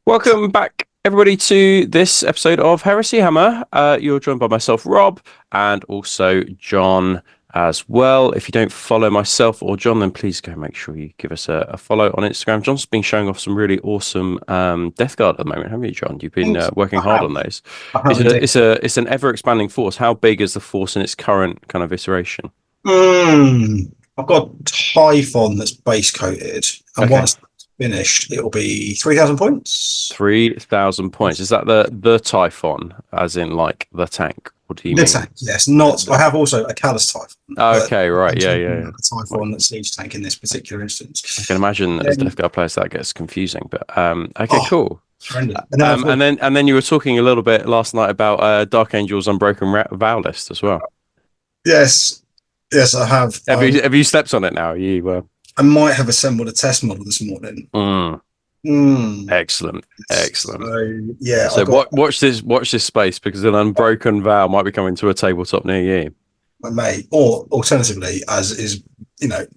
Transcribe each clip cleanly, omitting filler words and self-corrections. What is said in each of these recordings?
Welcome back, everybody, to this episode of Heresy Hammer. You're joined by myself, Rob, and also John as well. If you don't follow myself or John, then please go make sure you give us a follow on Instagram. John's been showing off some really awesome Death Guard at the moment, haven't you, John? You've been working hard on those. It's an ever-expanding force. How big is the force in its current kind of iteration? I've got Typhon that's base coated, and once it's finished, it'll be 3,000 points. 3,000 points. Is that the Typhon, as in like the tank? What do you mean? Tank, yes. Not. I have also a Kaedes Typhon. Okay, right. Yeah. A Typhon that's siege tank in this particular instance. I can imagine as Death Guard players that gets confusing, but cool. And then you were talking a little bit last night about Dark Angel's Unbroken Vow list as well. Yes, I have. Have you slept on it now? I might have assembled a test model this morning. Excellent. So watch this space, because an Unbroken Vow might be coming to a tabletop near you. I may, or alternatively, as is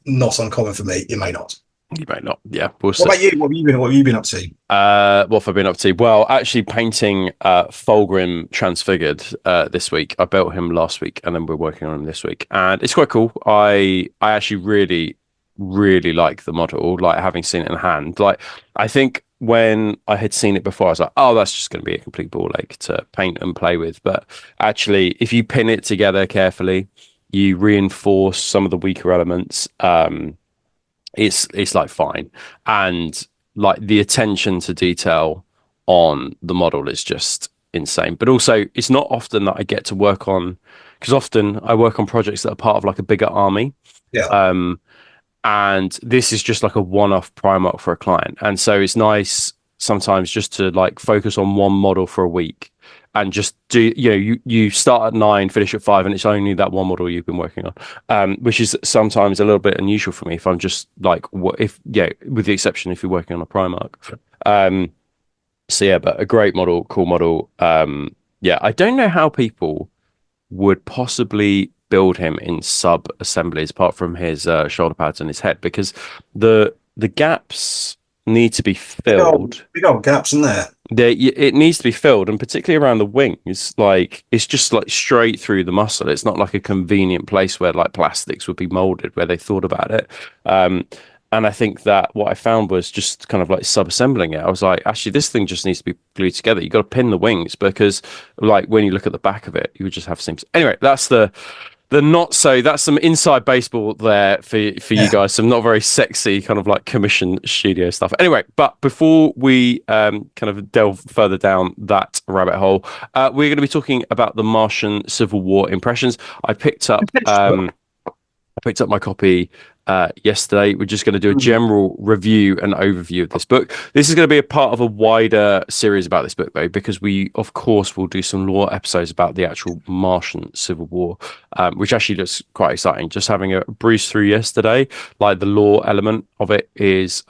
not uncommon for me, it may not. You may not. Yeah. What about you? What have you been up to? What have I been up to? Well, actually painting Fulgrim Transfigured this week. I built him last week, and then we're working on him this week, and it's quite cool. I actually really like the model, like having seen it in hand. Like, I think when I had seen it before, I was like, oh, that's just going to be a complete ball ache to paint and play with. But actually, if you pin it together carefully, you reinforce some of the weaker elements. It's like fine, and like the attention to detail on the model is just insane. But also, it's not often that I get to work on, because often I work on projects that are part of like a bigger army. And this is just like a one-off Primarch for a client, and so it's nice sometimes just to like focus on one model for a week and just do, you start at 9, finish at 5, and it's only that one model you've been working on, which is sometimes a little bit unusual for me if I'm just like, with the exception if you're working on a Primarch. But a great model, cool model. I don't know how people would possibly build him in sub assemblies apart from his shoulder pads and his head, because the gaps need to be filled. Big old gaps in there. It needs to be filled, and particularly around the wings. Like, it's just like straight through the muscle. It's not like a convenient place where like plastics would be molded, where they thought about it. And I think that what I found was just kind of like sub-assembling it. I was like, actually, this thing just needs to be glued together. You got to pin the wings, because like when you look at the back of it, you would just have seams. Anyway, that's that's some inside baseball there for you guys. Some not very sexy kind of like commission studio stuff. Anyway, but before we kind of delve further down that rabbit hole, we're going to be talking about the Martian Civil War impressions. I picked up my copy yesterday. We're just going to do a general review and overview of this book. This is going to be a part of a wider series about this book, though, because we, of course, will do some lore episodes about the actual Martian Civil War, which actually looks quite exciting. Just having a breeze through yesterday, like the lore element of it is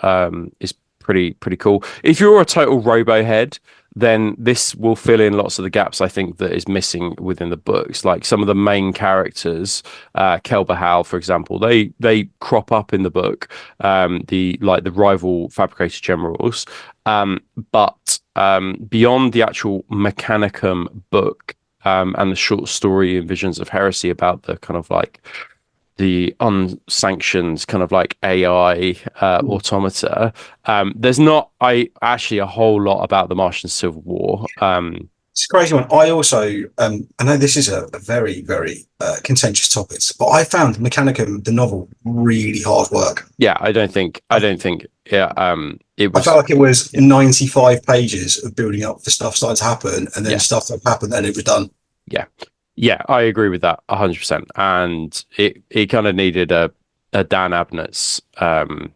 pretty cool. If you're a total robo head, then this will fill in lots of the gaps I think that is missing within the books. Like some of the main characters, Kelbahal, for example, they crop up in the book, the rival fabricator generals. But beyond the actual Mechanicum book and the short story and Visions of Heresy about the kind of like the unsanctioned kind of like AI automata, there's not actually a whole lot about the Martian Civil War. It's a crazy one. I also I know this is a very, very contentious topic, but I found Mechanicum, the novel, really hard work. Yeah, I don't think it was. I felt like it was 95 pages of building up for stuff started to happen, and then stuff that happened, and it was done. Yeah, I agree with that 100%. And it kind of needed a Dan Abnett's kind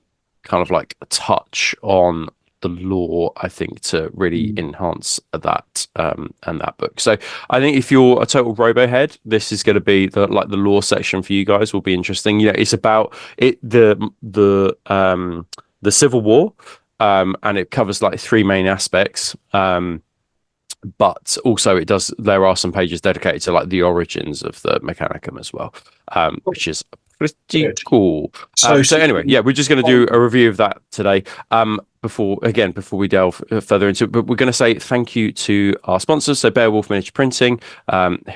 of like a touch on the lore, I think, to really enhance that and that book. So I think if you're a total robo head, this is going to be the lore section for you guys will be interesting. It's about the Civil War, and it covers like 3 main aspects. But also there are some pages dedicated to like the origins of the Mechanicum as well, which is pretty cool. So anyway, we're just going to do a review of that today. before we delve further into it, but we're going to say thank you to our sponsors. So Beowulf Miniature Printing,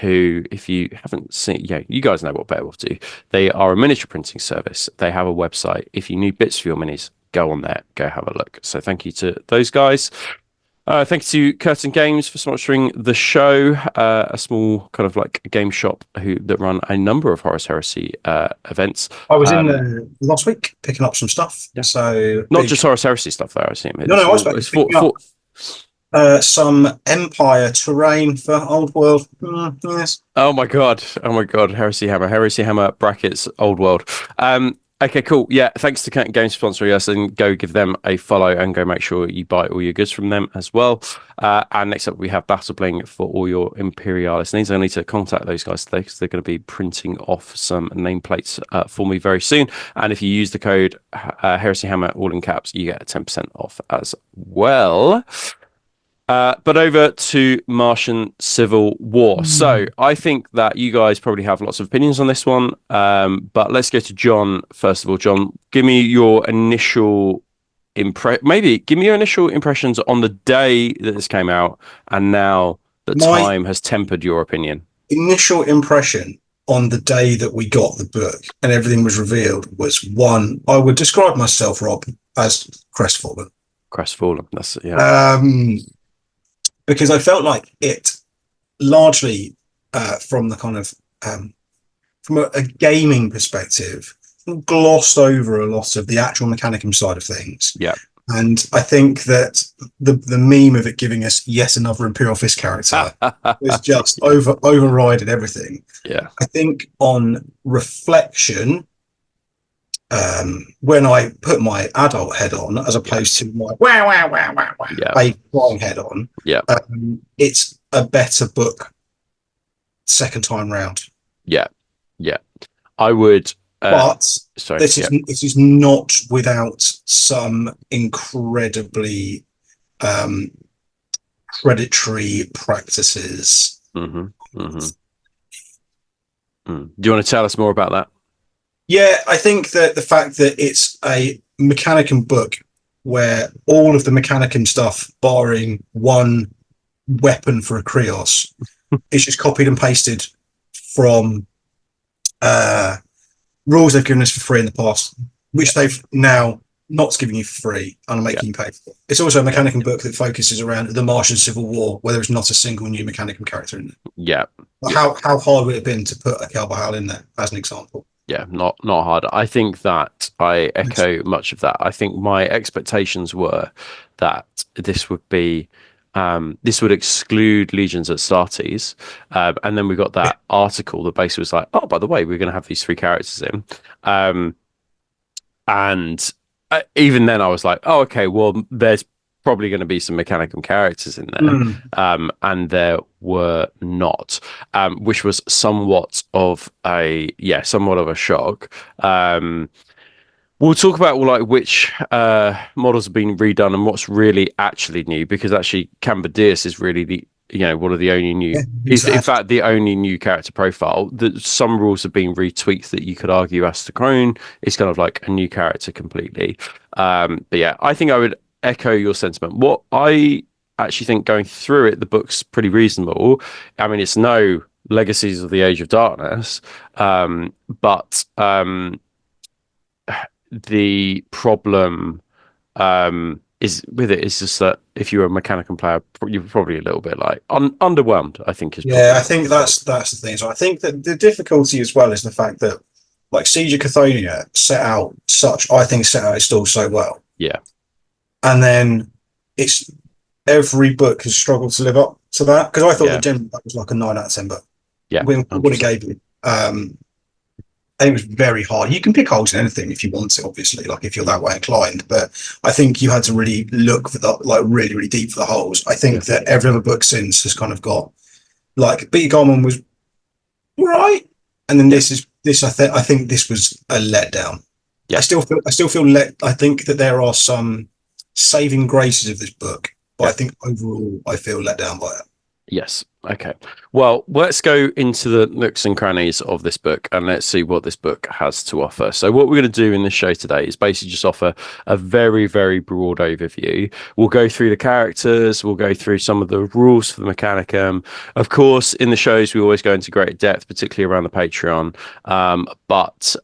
who, if you haven't seen, you guys know what Beowulf do. They are a miniature printing service. They have a website. If you need bits for your minis, go on there, go have a look. So thank you to those guys. Thank you to Kirton Games for sponsoring the show, a small kind of like game shop that run a number of Horus Heresy events. I was in there last week picking up some stuff. Yeah. So not just Horus Heresy stuff, though. I assume I was picking up some Empire terrain for Old World. Yes. Oh my god! Heresy Hammer brackets Old World. Okay, cool. Yeah, thanks to Kirton Games sponsoring us, and go give them a follow and go make sure you buy all your goods from them as well. And next up, we have Bling for all your Imperialist needs. I need to contact those guys today because they're going to be printing off some nameplates for me very soon. And if you use the code Heresy Hammer, all in caps, you get 10% off as well. But over to Martian Civil War. So I think that you guys probably have lots of opinions on this one. But let's go to Jon first of all. Jon, give me your initial impressions on the day that this came out, and now that time has tempered your opinion. Initial impression on the day that we got the book and everything was revealed was one. I would describe myself, Rob, as crestfallen. Crestfallen. That's because I felt like it largely from the kind of from a gaming perspective glossed over a lot of the actual Mechanicum side of things. Yeah. And I think that the meme of it giving us yet another Imperial Fist character was just overriding everything. Yeah. I think on reflection, when I put my adult head on, as opposed to my baby crying head on, it's a better book second time round. Yeah, I would. But this is not without some incredibly predatory practices. Do you want to tell us more about that? Yeah, I think that the fact that it's a Mechanicum book where all of the Mechanicum stuff, barring one weapon for a Krios, is just copied and pasted from rules they've given us for free in the past, which they've now not giving you for free and are making you pay for. It's also a Mechanicum book that focuses around the Martian Civil War, where there's not a single new Mechanicum character in it. Yeah. How hard would it have been to put a Kelbahal in there, as an example? Yeah, not hard. I think that I echo much of that. I think my expectations were that this would be this would exclude Legions at Astartes, and then we got that article that basically was like, oh, by the way, we're going to have these 3 characters in, and even then I was like, oh, okay, well, there's probably going to be some Mechanicum characters in there, and there were not, which was somewhat of a shock. We'll talk about which models have been redone and what's really actually new, because actually Cambideus is really one of the only new, in fact the only new character profile. That some rules have been retweaked that you could argue Astar Crone is kind of like a new character completely. But yeah, I think I would echo your sentiment. What I actually think, going through it, the book's pretty reasonable. I mean, it's no Legacies of the Age of Darkness, but the problem is with it is just that if you're a Mechanicum player, you're probably a little bit like underwhelmed, I think. I think that's the thing. So I think that the difficulty as well is the fact that, like, Siege of Cathonia set out its stall so well. Yeah. And then every book has struggled to live up to that, because I thought the general that was like a 9 out of 10 book. Yeah. What it gave you. I think it was very hard. You can pick holes in anything if you want to, obviously, like if you're that way inclined. But I think you had to really look for really, really deep for the holes. I think that every other book since has kind of got, like, Beat Garmin was right, and then I think this was a letdown. Yeah. I still feel I think that there are some saving graces of this book, but I think overall I feel let down by it. Yes, Okay. Well, let's go into the nooks and crannies of this book and let's see what this book has to offer. So, what we're going to do in this show today is basically just offer a very, very broad overview. We'll go through the characters, we'll go through some of the rules for the Mechanicum. Of course, in the shows, we always go into great depth, particularly around the Patreon. But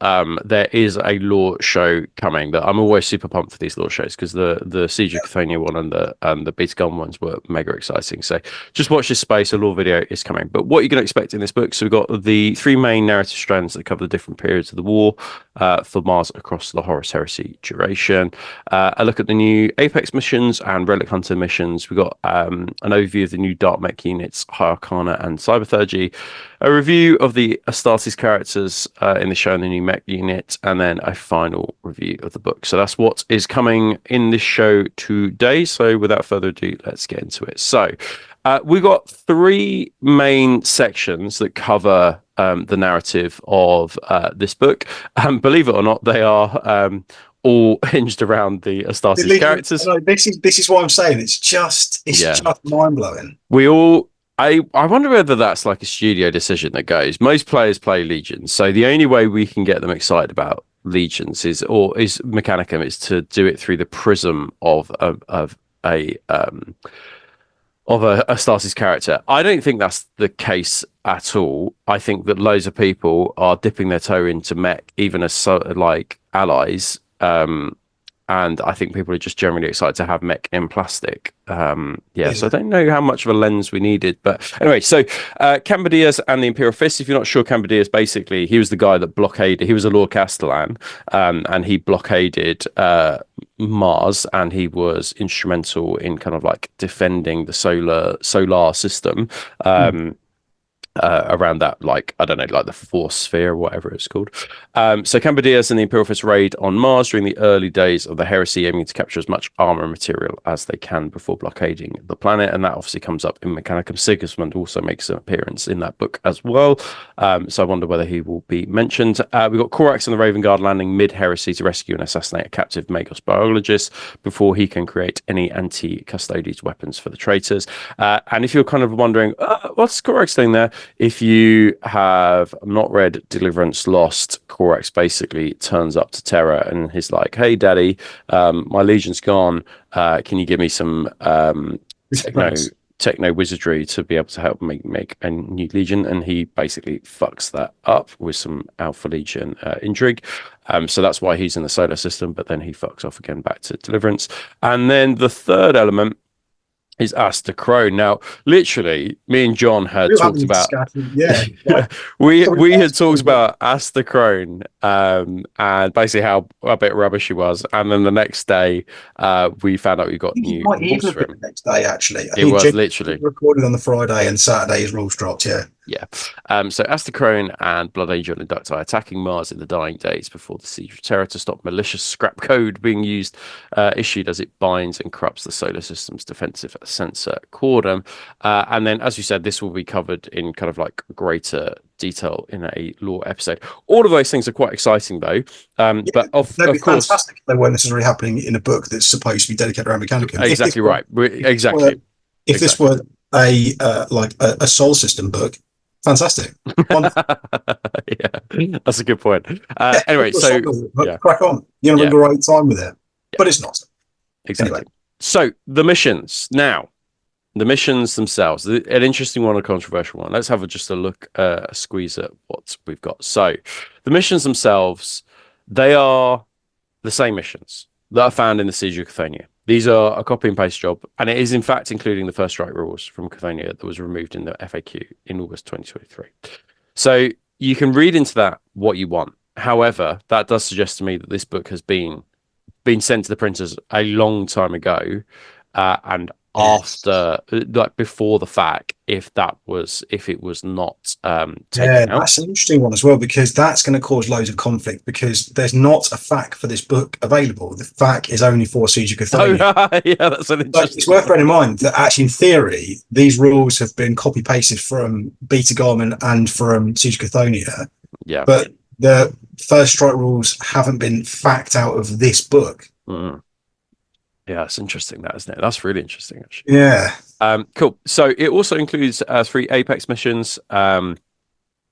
there is a lore show coming that I'm always super pumped for these lore shows because the Siege of Cathonia one and the Beta Gun ones were mega exciting. So, just watch this space. A lore video is coming. But what you're going to expect in this book, so we've got the three main narrative strands that cover the different periods of the war for Mars across the Horus Heresy duration. A look at the new Apex missions and Relic Hunter missions. We've got an overview of the new Dark Mech units, High Arcana and Cybertheurgy. A review of the Astartes characters in the show and the new mech unit, and then a final review of the book. So that's what is coming in this show today. So without further ado, let's get into it. So we've got three main sections that cover the narrative of this book. Believe it or not, they are all hinged around the Astartes characters. This is what I'm saying. It's just mind blowing. I wonder whether that's like a studio decision that goes. Most players play Legions, so the only way we can get them excited about Legions is Mechanicum is to do it through the prism of a Astartes character. I don't think that's the case at all. I think that loads of people are dipping their toe into mech, even as like allies. And I think people are just generally excited to have mech in plastic. So I don't know how much of a lens we needed. But anyway, so Cambodias and the Imperial Fist. If you're not sure, Cambodias, basically, he was the guy that blockaded. He was a Lord Castellan, and he blockaded Mars, and he was instrumental in kind of like defending the solar system. Around that, like, I don't know, like the force sphere or whatever it's called. So Cambodias and the Imperial Fist raid on Mars during the early days of the Heresy, aiming to capture as much armor and material as they can before blockading the planet. And that obviously comes up in Mechanicum. Sacrus Mundus also makes an appearance in that book as well. So I wonder whether he will be mentioned. We've got Corax and the Raven Guard landing mid-Heresy to rescue and assassinate a captive Magos biologist before he can create any anti-Custodes weapons for the traitors. And if you're kind of wondering, what's Corax doing there? If you have not read Deliverance Lost, Corax basically turns up to Terra and he's like, "Hey, Daddy, my legion's gone. Can you give me some techno wizardry to be able to help make a new legion?" And he basically fucks that up with some Alpha Legion intrigue. So that's why he's in the solar system, but then he fucks off again back to Deliverance. And then the third element is Asta Crone. Now, literally, me and John had talked about we had talked about Asta Crone and basically how a bit rubbish she was. And then the next day, we found out we got new rules for him. The next day, actually. It was literally recorded on the Friday, and Saturday his rules dropped. Yeah. So Asta Crone and Blood Angel and Inducti attacking Mars in the dying days before the Siege of Terror to stop malicious scrap code being issued as it binds and corrupts the solar system's defensive sensor cordon. And then, as you said, this will be covered in kind of like greater detail in a lore episode. All of those things are quite exciting, though. But of course, fantastic if they weren't necessarily happening in a book that's supposed to be dedicated around Mechanicum. Exactly right. Exactly. If this were a Soul System book, fantastic. Yeah, that's a good point. Anyway, so crack on. You're gonna have a great time with it. Yeah. But it's not. Exactly. Anyway. So the missions now. The missions themselves, an interesting one, a controversial one. Let's have just a squeeze at what we've got. So the missions themselves, they are the same missions that are found in the Siege of Cathonia. These are a copy and paste job, and it is in fact including the first strike rules from Cathonia that was removed in the FAQ in August 2023. So you can read into that what you want. However, that does suggest to me that this book has been sent to the printers a long time ago, and after, like before the fact, if it was not taken out. That's an interesting one as well, because that's going to cause loads of conflict, because there's not a FAQ for this book available. The FAQ is only for Siege of Cathonia. Yeah, that's an interesting. It's worth bearing in mind that actually, in theory, these rules have been copy pasted from Beta Garment and from Siege of Cathonia. Yeah, but the first strike rules haven't been FAQ'd out of this book. Yeah, it's interesting, that, isn't it? That's really interesting, actually. Yeah. Cool. So it also includes 3 Apex missions,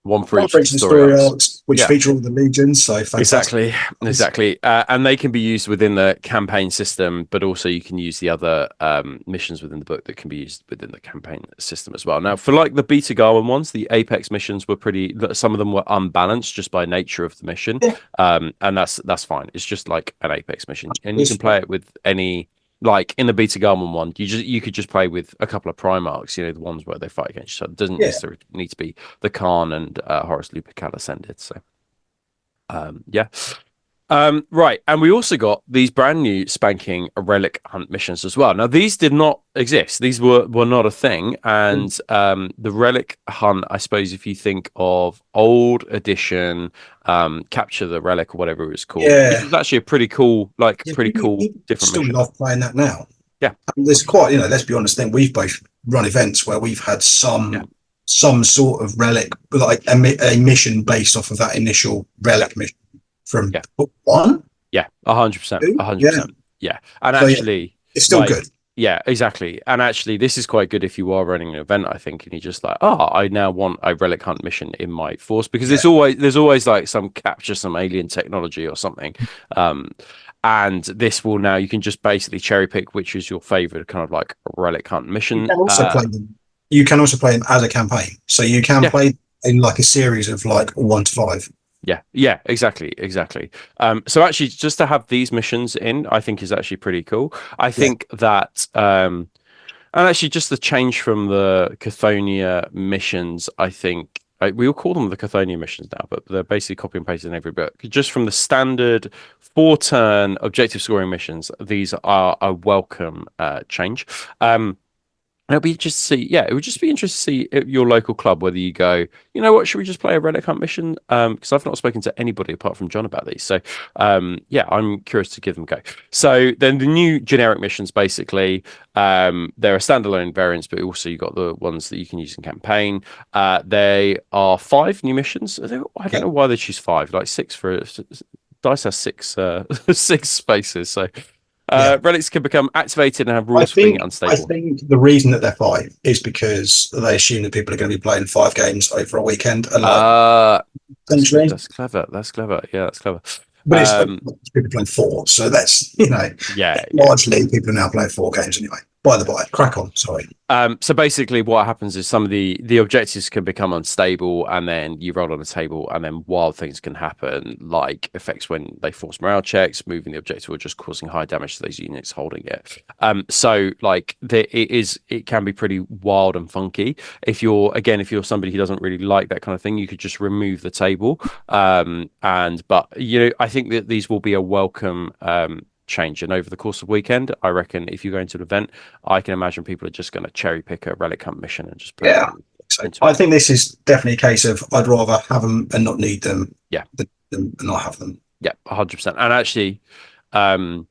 one for each of the Celebrating the story story arcs. arcs, which Yeah. feature all the legions, so fantastic. Exactly, exactly, and they can be used within the campaign system, but also you can use the other missions within the book that can be used within the campaign system as well. Now, for like the Beta Garwin ones, the Apex missions were pretty. Some of them were unbalanced just by nature of the mission, Yeah, and that's fine. It's just like an Apex mission, and you can it's play it with any. Like in the Beta Garmin one, you could just play with a couple of Primarchs, the ones where they fight against each other. It doesn't yeah. necessarily need to be the Khan and Horus Lupercal ascended. So. Yeah. Right, and we also got these brand new spanking relic hunt missions as well. Now, these did not exist; these were not a thing. And the relic hunt, I suppose, if you think of old edition, capture the relic or whatever it was called, this Yeah, was actually a pretty cool, like yeah, pretty cool people different still mission. love playing that now. Yeah, And there's 100%. quite, let's be honest, then we've both run events where we've had Yeah, some sort of relic, like a mission based off of that initial yeah, relic mission from yeah, book one, yeah, 100%, two, a hundred yeah. percent. Yeah, and So yeah, actually, it's still like. good. Yeah, exactly. And actually, this is quite good if you are running an event, I think, and you're just like, oh, I now want a relic hunt mission in my force because Yeah, there's always like some capture some alien technology or something. Um, and this will now you can just basically cherry pick which is your favorite kind of like relic hunt you mission. can also play them. You can also play them as a campaign. So you can Yeah, play in like a series of like 1 to 5. yeah, yeah, exactly, exactly. So actually, just to have these missions in, I think is actually pretty cool. I Yeah, think that and actually, just the change from the Cathonia missions, I think we all call them the Cathonia missions now, but they're basically copy and paste in every book. Just from the standard 4-turn objective scoring missions, these are a welcome change. And it'll be just to see, yeah, it would just be interesting to see at your local club whether you go, you know what, should we just play a relic hunt mission? Because I've not spoken to anybody apart from John about these. So, yeah, I'm curious to give them a go. So then the new generic missions, basically, they're a standalone variants, but also you got the ones that you can use in campaign. They are 5 new missions. I don't yeah, know why they choose 5, like 6 for Dice has 6 6 spaces. So yeah. relics can become activated and have I rules for being think I unstable. think the reason that they're 5 is because they assume that people are going to be playing 5 games over a weekend, and like Uh, that's good. essentially, That's clever. That's clever. Yeah, that's clever. but it's Um, people playing 4, so that's yeah, yeah. largely people are now playing 4 games anyway. By the by, crack on. Sorry. So basically, what happens is some of the objectives can become unstable, and then you roll on the table, and then wild things can happen, like effects when they force morale checks, moving the objective, or just causing high damage to those units holding it. So like it can be pretty wild and funky. If you're somebody who doesn't really like that kind of thing, you could just remove the table. But I think that these will be a welcome change. And over the course of weekend, I reckon if you're going to an event, I can imagine people are just going to cherry pick a relic hunt mission and just put it Yeah. So into I it. think this is definitely a case of I'd rather have them and not need them Yeah, than not have them. yeah, 100%. And actually, um,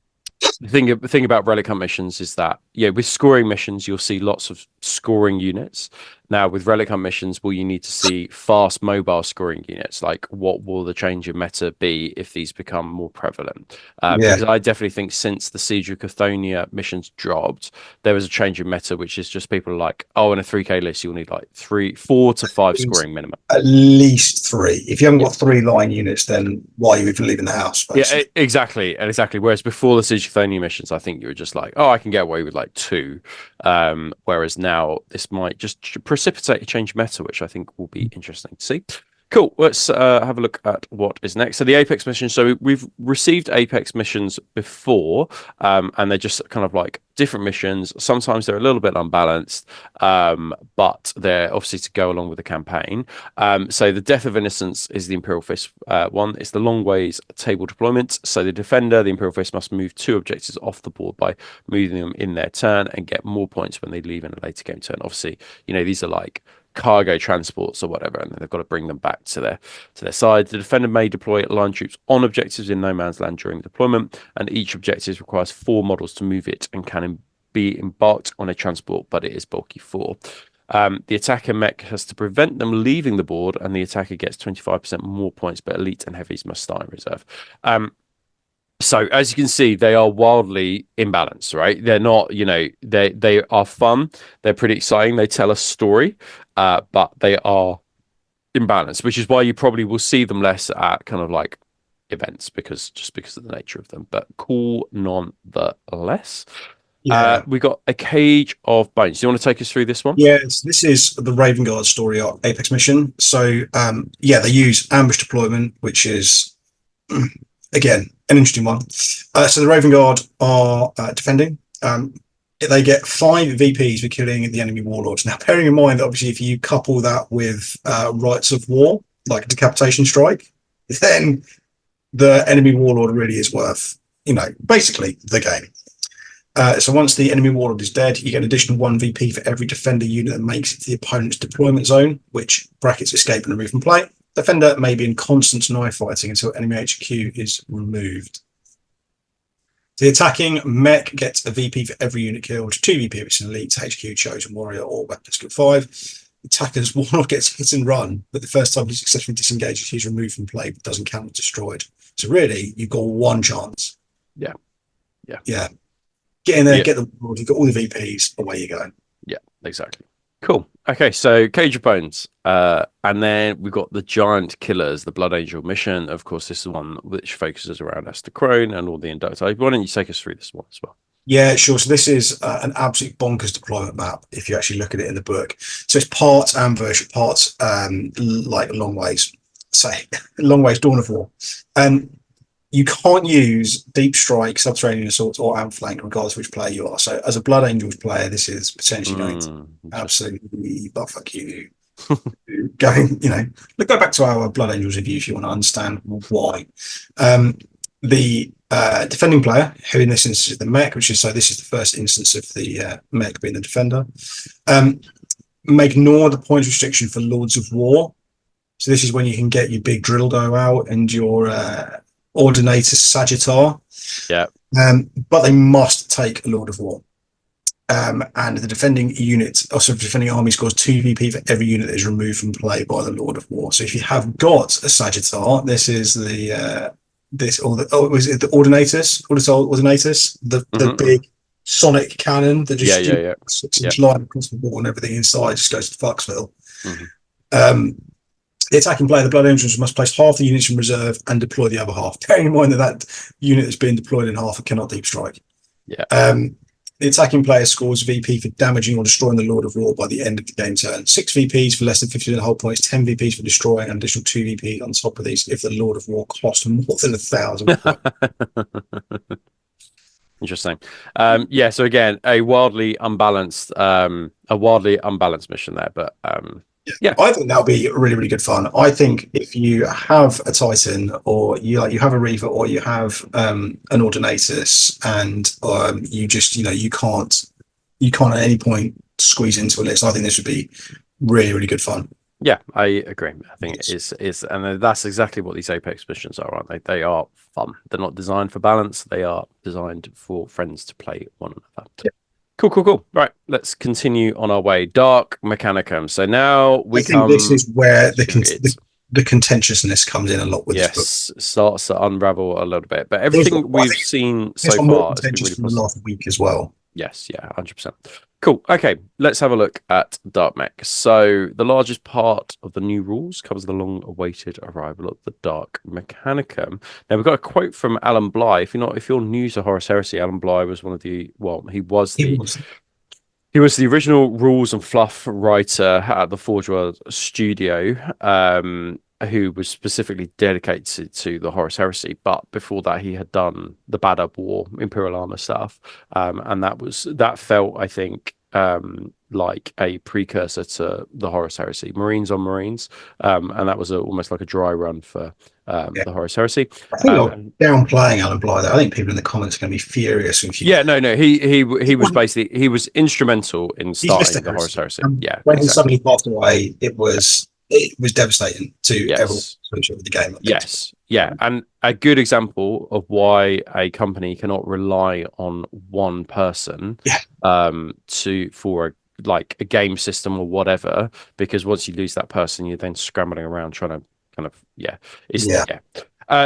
the thing about relic hunt missions is that with scoring missions you'll see lots of scoring units. Now with relic hunt missions, will you need to see fast mobile scoring units? Like what will the change in meta be if these become more prevalent? Yeah. Because I definitely think since the Siege of Cathonia missions dropped, there was a change in meta, which is just people are like, oh, in a 3K list you'll need like 4 to 5 scoring minimum. At least 3. If you haven't Yeah. got 3 line units, then why are you even leaving the house, Yeah, basically? exactly, and exactly. Whereas before the Siege of Cathonia missions, I think you were just like, oh, I can get away with like 2. Whereas now this might just precipitate a change meta, which I think will be interesting to see. Cool. Let's have a look at what is next. So the Apex missions. So we've received Apex missions before, and they're just kind of like different missions. Sometimes they're a little bit unbalanced, but they're obviously to go along with the campaign. So the Death of Innocence is the Imperial Fist one. It's the long ways table deployment. So the defender, the Imperial Fist, must move 2 objectives off the board by moving them in their turn and get more points when they leave in a later game turn. Obviously, these are like cargo transports or whatever, and they've got to bring them back to their side. The defender may deploy line troops on objectives in no man's land during deployment, and each objective requires 4 models to move it and can be embarked on a transport, but it is bulky 4. The attacker mech has to prevent them leaving the board, and the attacker gets 25% more points, but elite and heavies must start in reserve. So as you can see, they are wildly imbalanced, right? They're not, they are fun. They're pretty exciting. They tell a story, but they are imbalanced, which is why you probably will see them less at kind of like events because of the nature of them. But cool nonetheless. Yeah. We got a Cage of Bones. Do you want to take us through this one? Yes, this is the Raven Guard story arc Apex mission. So, yeah, they use ambush deployment, which is, again, an interesting one. So the Raven Guard are defending. They get 5 VPs for killing the enemy warlords. Now, bearing in mind that obviously if you couple that with rights of war, like a decapitation strike, then the enemy warlord really is worth, basically the game. So once the enemy warlord is dead, you get an additional 1 VP for every defender unit that makes it to the opponent's deployment zone, which brackets escape and remove from play. Defender may be in constant knife fighting until enemy HQ is removed. The attacking mech gets a VP for every unit killed, 2 VP if it's an elite, HQ, chosen warrior, or weapon skill 5. Attacker's warlord gets hit and run, but the first time he successfully disengages, he's removed from play, but doesn't count as destroyed. So really, you've got 1 chance. Yeah. Yeah. Get in there, Yeah. get the warlord, you've got all the VPs, away you go. Yeah, exactly. Cool. Okay, so Cage of Bones. And then we've got the Giant Killers, the Blood Angel mission. Of course, this is the one which focuses around Esther Crone and all the inductees. Why don't you take us through this one as well? Yeah, sure. So this is an absolute bonkers deployment map if you actually look at it in the book. So it's parts ambush, parts like long ways, say long ways, Dawn of War. You can't use deep strike, subterranean assault, or outflank, regardless of which player you are. So as a Blood Angels player, this is potentially going to absolutely butfuck you. Going, go back to our Blood Angels review if you want to understand why. The defending player, who in this instance is the mech, which is so this is the first instance of the mech being the defender, may ignore the point restriction for Lords of War. So this is when you can get your big drill dough out and your Ordinator Sagittar. Yeah. But they must take a Lord of War. And the defending unit, also defending army, scores 2 VP for every unit that is removed from play by the Lord of War. So if you have got a Sagittar, this is the was it the Ordinatus, the big sonic cannon that just 6-inch line across the wall and everything inside just goes to Foxville. The attacking player, the Blood Angels, must place half the units in reserve and deploy the other half. Bearing in mind that unit that's being deployed in half cannot deep strike. Yeah. The attacking player scores VP for damaging or destroying the Lord of War by the end of the game turn. 6 VPs for less than 15 whole points, 10 VPs for destroying, and additional 2 VPs on top of these if the Lord of War costs more than 1,000 points. Interesting. Yeah, so again, a wildly unbalanced mission there, but yeah. I think that'll be really, really good fun. I think if you have a Titan or you have a Reaver or you have an Ordinatus and you just you can't at any point squeeze into a list, I think this would be really, really good fun. Yeah, I agree. I think it is, and that's exactly what these Apex missions are, aren't they? They are fun. They're not designed for balance. They are designed for friends to play one another. Yeah. Cool. Right, let's continue on our way. Dark Mechanicum. So now I think this is where the contentiousness comes in a lot with this book. Starts to unravel a little bit. But everything we've seen so far has been really from the last week as well. Yes, yeah, 100%. Cool. Okay, let's have a look at Dark Mech. So the largest part of the new rules covers the long-awaited arrival of the Dark Mechanicum. Now we've got a quote from Alan Bligh. If you're new to Horus Heresy, Alan Bligh was he was the original rules and fluff writer at the Forge World studio, who was specifically dedicated to the Horus Heresy. But before that, he had done the Bad Up War, Imperial Armor stuff, and that felt, I think, like a precursor to the Horus Heresy, Marines on Marines, and that was almost like a dry run for the Horus Heresy. I think you're downplaying Alan Bligh there. I think people in the comments are going to be furious. If you... Yeah, no, he was instrumental in starting the Horus Heresy. Yeah, when he suddenly passed away, it was devastating to everyone associated with the game. Yes, yeah, and a good example of why a company cannot rely on one person for a game system or whatever, because once you lose that person, you're then scrambling around trying to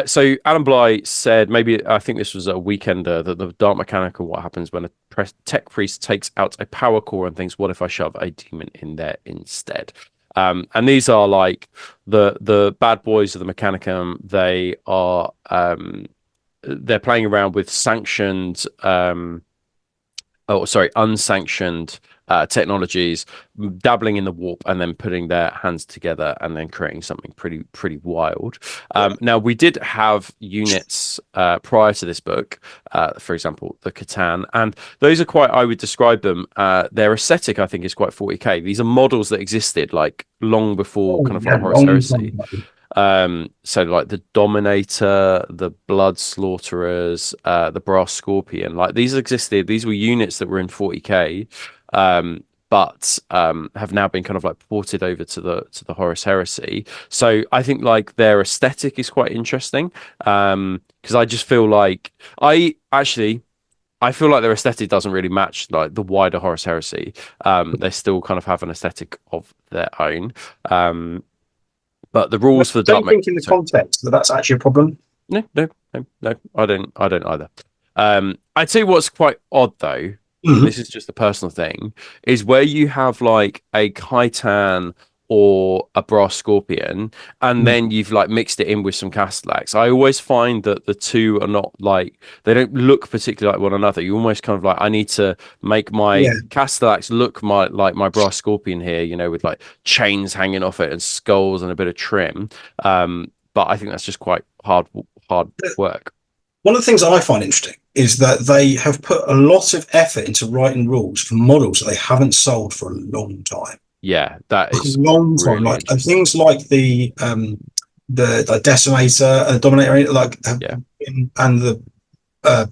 So Alan Bly said, maybe I think this was a weekender, that the Dark Mechanicum, what happens when a tech priest takes out a power core and thinks, what if I shove a demon in there instead? And these are like the bad boys of the Mechanicum. They're playing around with unsanctioned technologies, dabbling in the warp, and then putting their hands together and then creating something pretty wild. Yeah. Now we did have units prior to this book, for example, the Catan, and those are quite. I would describe them. Their aesthetic, I think, is quite 40k. These are models that existed like long before Oh, kind of yeah, like Horus long time Heresy. ago. So like the Dominator, the Blood Slaughterers, the Brass Scorpion, like these existed. These were units that were in 40k, but have now been kind of like ported over to the Horus Heresy. So I think like their aesthetic is quite interesting. Because I just feel like I feel like their aesthetic doesn't really match like the wider Horus Heresy. They still kind of have an aesthetic of their own. But the I rules for the don't Dark Mech. think in the Sorry. context that that's actually a problem. No. I don't either. I'd say what's quite odd though, and Mhm. this is just a personal thing, is where you have like a Khitan or a Brass Scorpion, and Mm. then you've like mixed it in with some Castellax. I always find that the two are not like they don't look particularly like one another. You almost kind of like I need to make my Yeah, Castellax look like my Brass Scorpion here, with like chains hanging off it and skulls and a bit of trim. But I think that's just quite hard work. one of the things I find interesting is that they have put a lot of effort into writing rules for models that they haven't sold for a long time. Yeah, that A is long time, really like interesting. things like the Decimator, Dominator, like have Yeah, been, and the uh,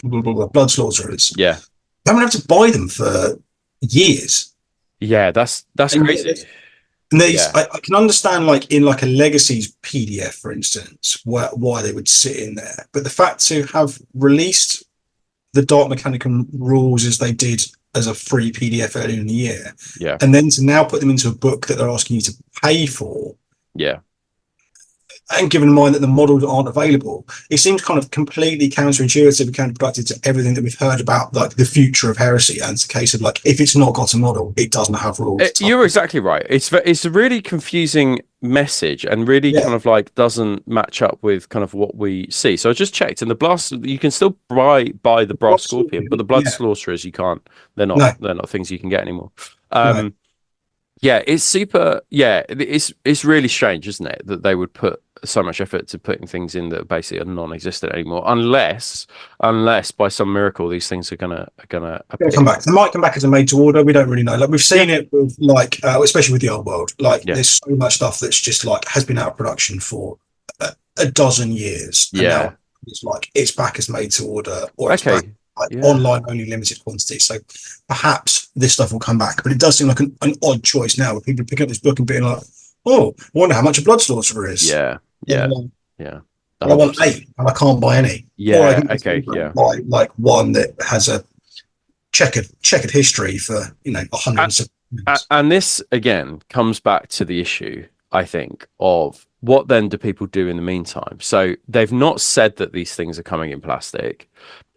Blood Slaughterers. yeah, You haven't had to buy them for years. yeah. That's And yet crazy. and these, Yeah, I can understand, like in like a legacies PDF, for instance, why they would sit in there. But the fact to have released the Dark Mechanicum rules as they did as a free PDF earlier in the year, yeah, and then to now put them into a book that they're asking you to pay for, yeah. and given in mind that the models aren't available, it seems kind of completely counterintuitive and counterproductive to everything that we've heard about like the future of heresy. And it's a case of like if it's not got a model, it doesn't have rules. You're exactly right. It's a really confusing message and really Yeah, kind of like doesn't match up with kind of what we see. So I just checked, and the blast you can still buy the Brass Scorpion, but the Blood yeah, Slaughterers you can't. They're not no, they're not things you can get anymore. no. Yeah, it's super. Yeah, it's really strange, isn't it, that they would put so much effort to putting things in that basically are non-existent anymore, unless by some miracle these things are gonna Gonna come appear. back. They might come back as a made to order. We don't really know. Like we've Yeah, seen it with like, especially with the old world. Like yeah, there's so much stuff that's just like has been out of production for a dozen years, and now yeah. it's like it's back as made to order, or it's back Okay, like yeah. online only limited quantity. So perhaps this stuff will come back. But it does seem like an odd choice now, with people picking up this book and being like, "Oh, I wonder how much a blood slaughter is." Yeah, And yeah, I'm like, yeah. well, I want 100%. eight, and I can't buy any. Or I Yeah, can just okay, yeah. buy like one that has a checkered history for 100 And, and something years. and this again comes back to the issue, I think, of what then do people do in the meantime? So they've not said that these things are coming in plastic.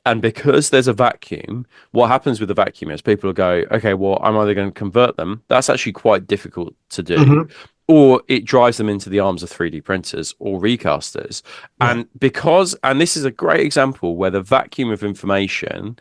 And because there's a vacuum, what happens with the vacuum is people will go, okay, well, I'm either going to convert them. That's actually quite difficult to do. Hmm. Or it drives them into the arms of 3D printers or recasters. Yeah, And this is a great example where the vacuum of information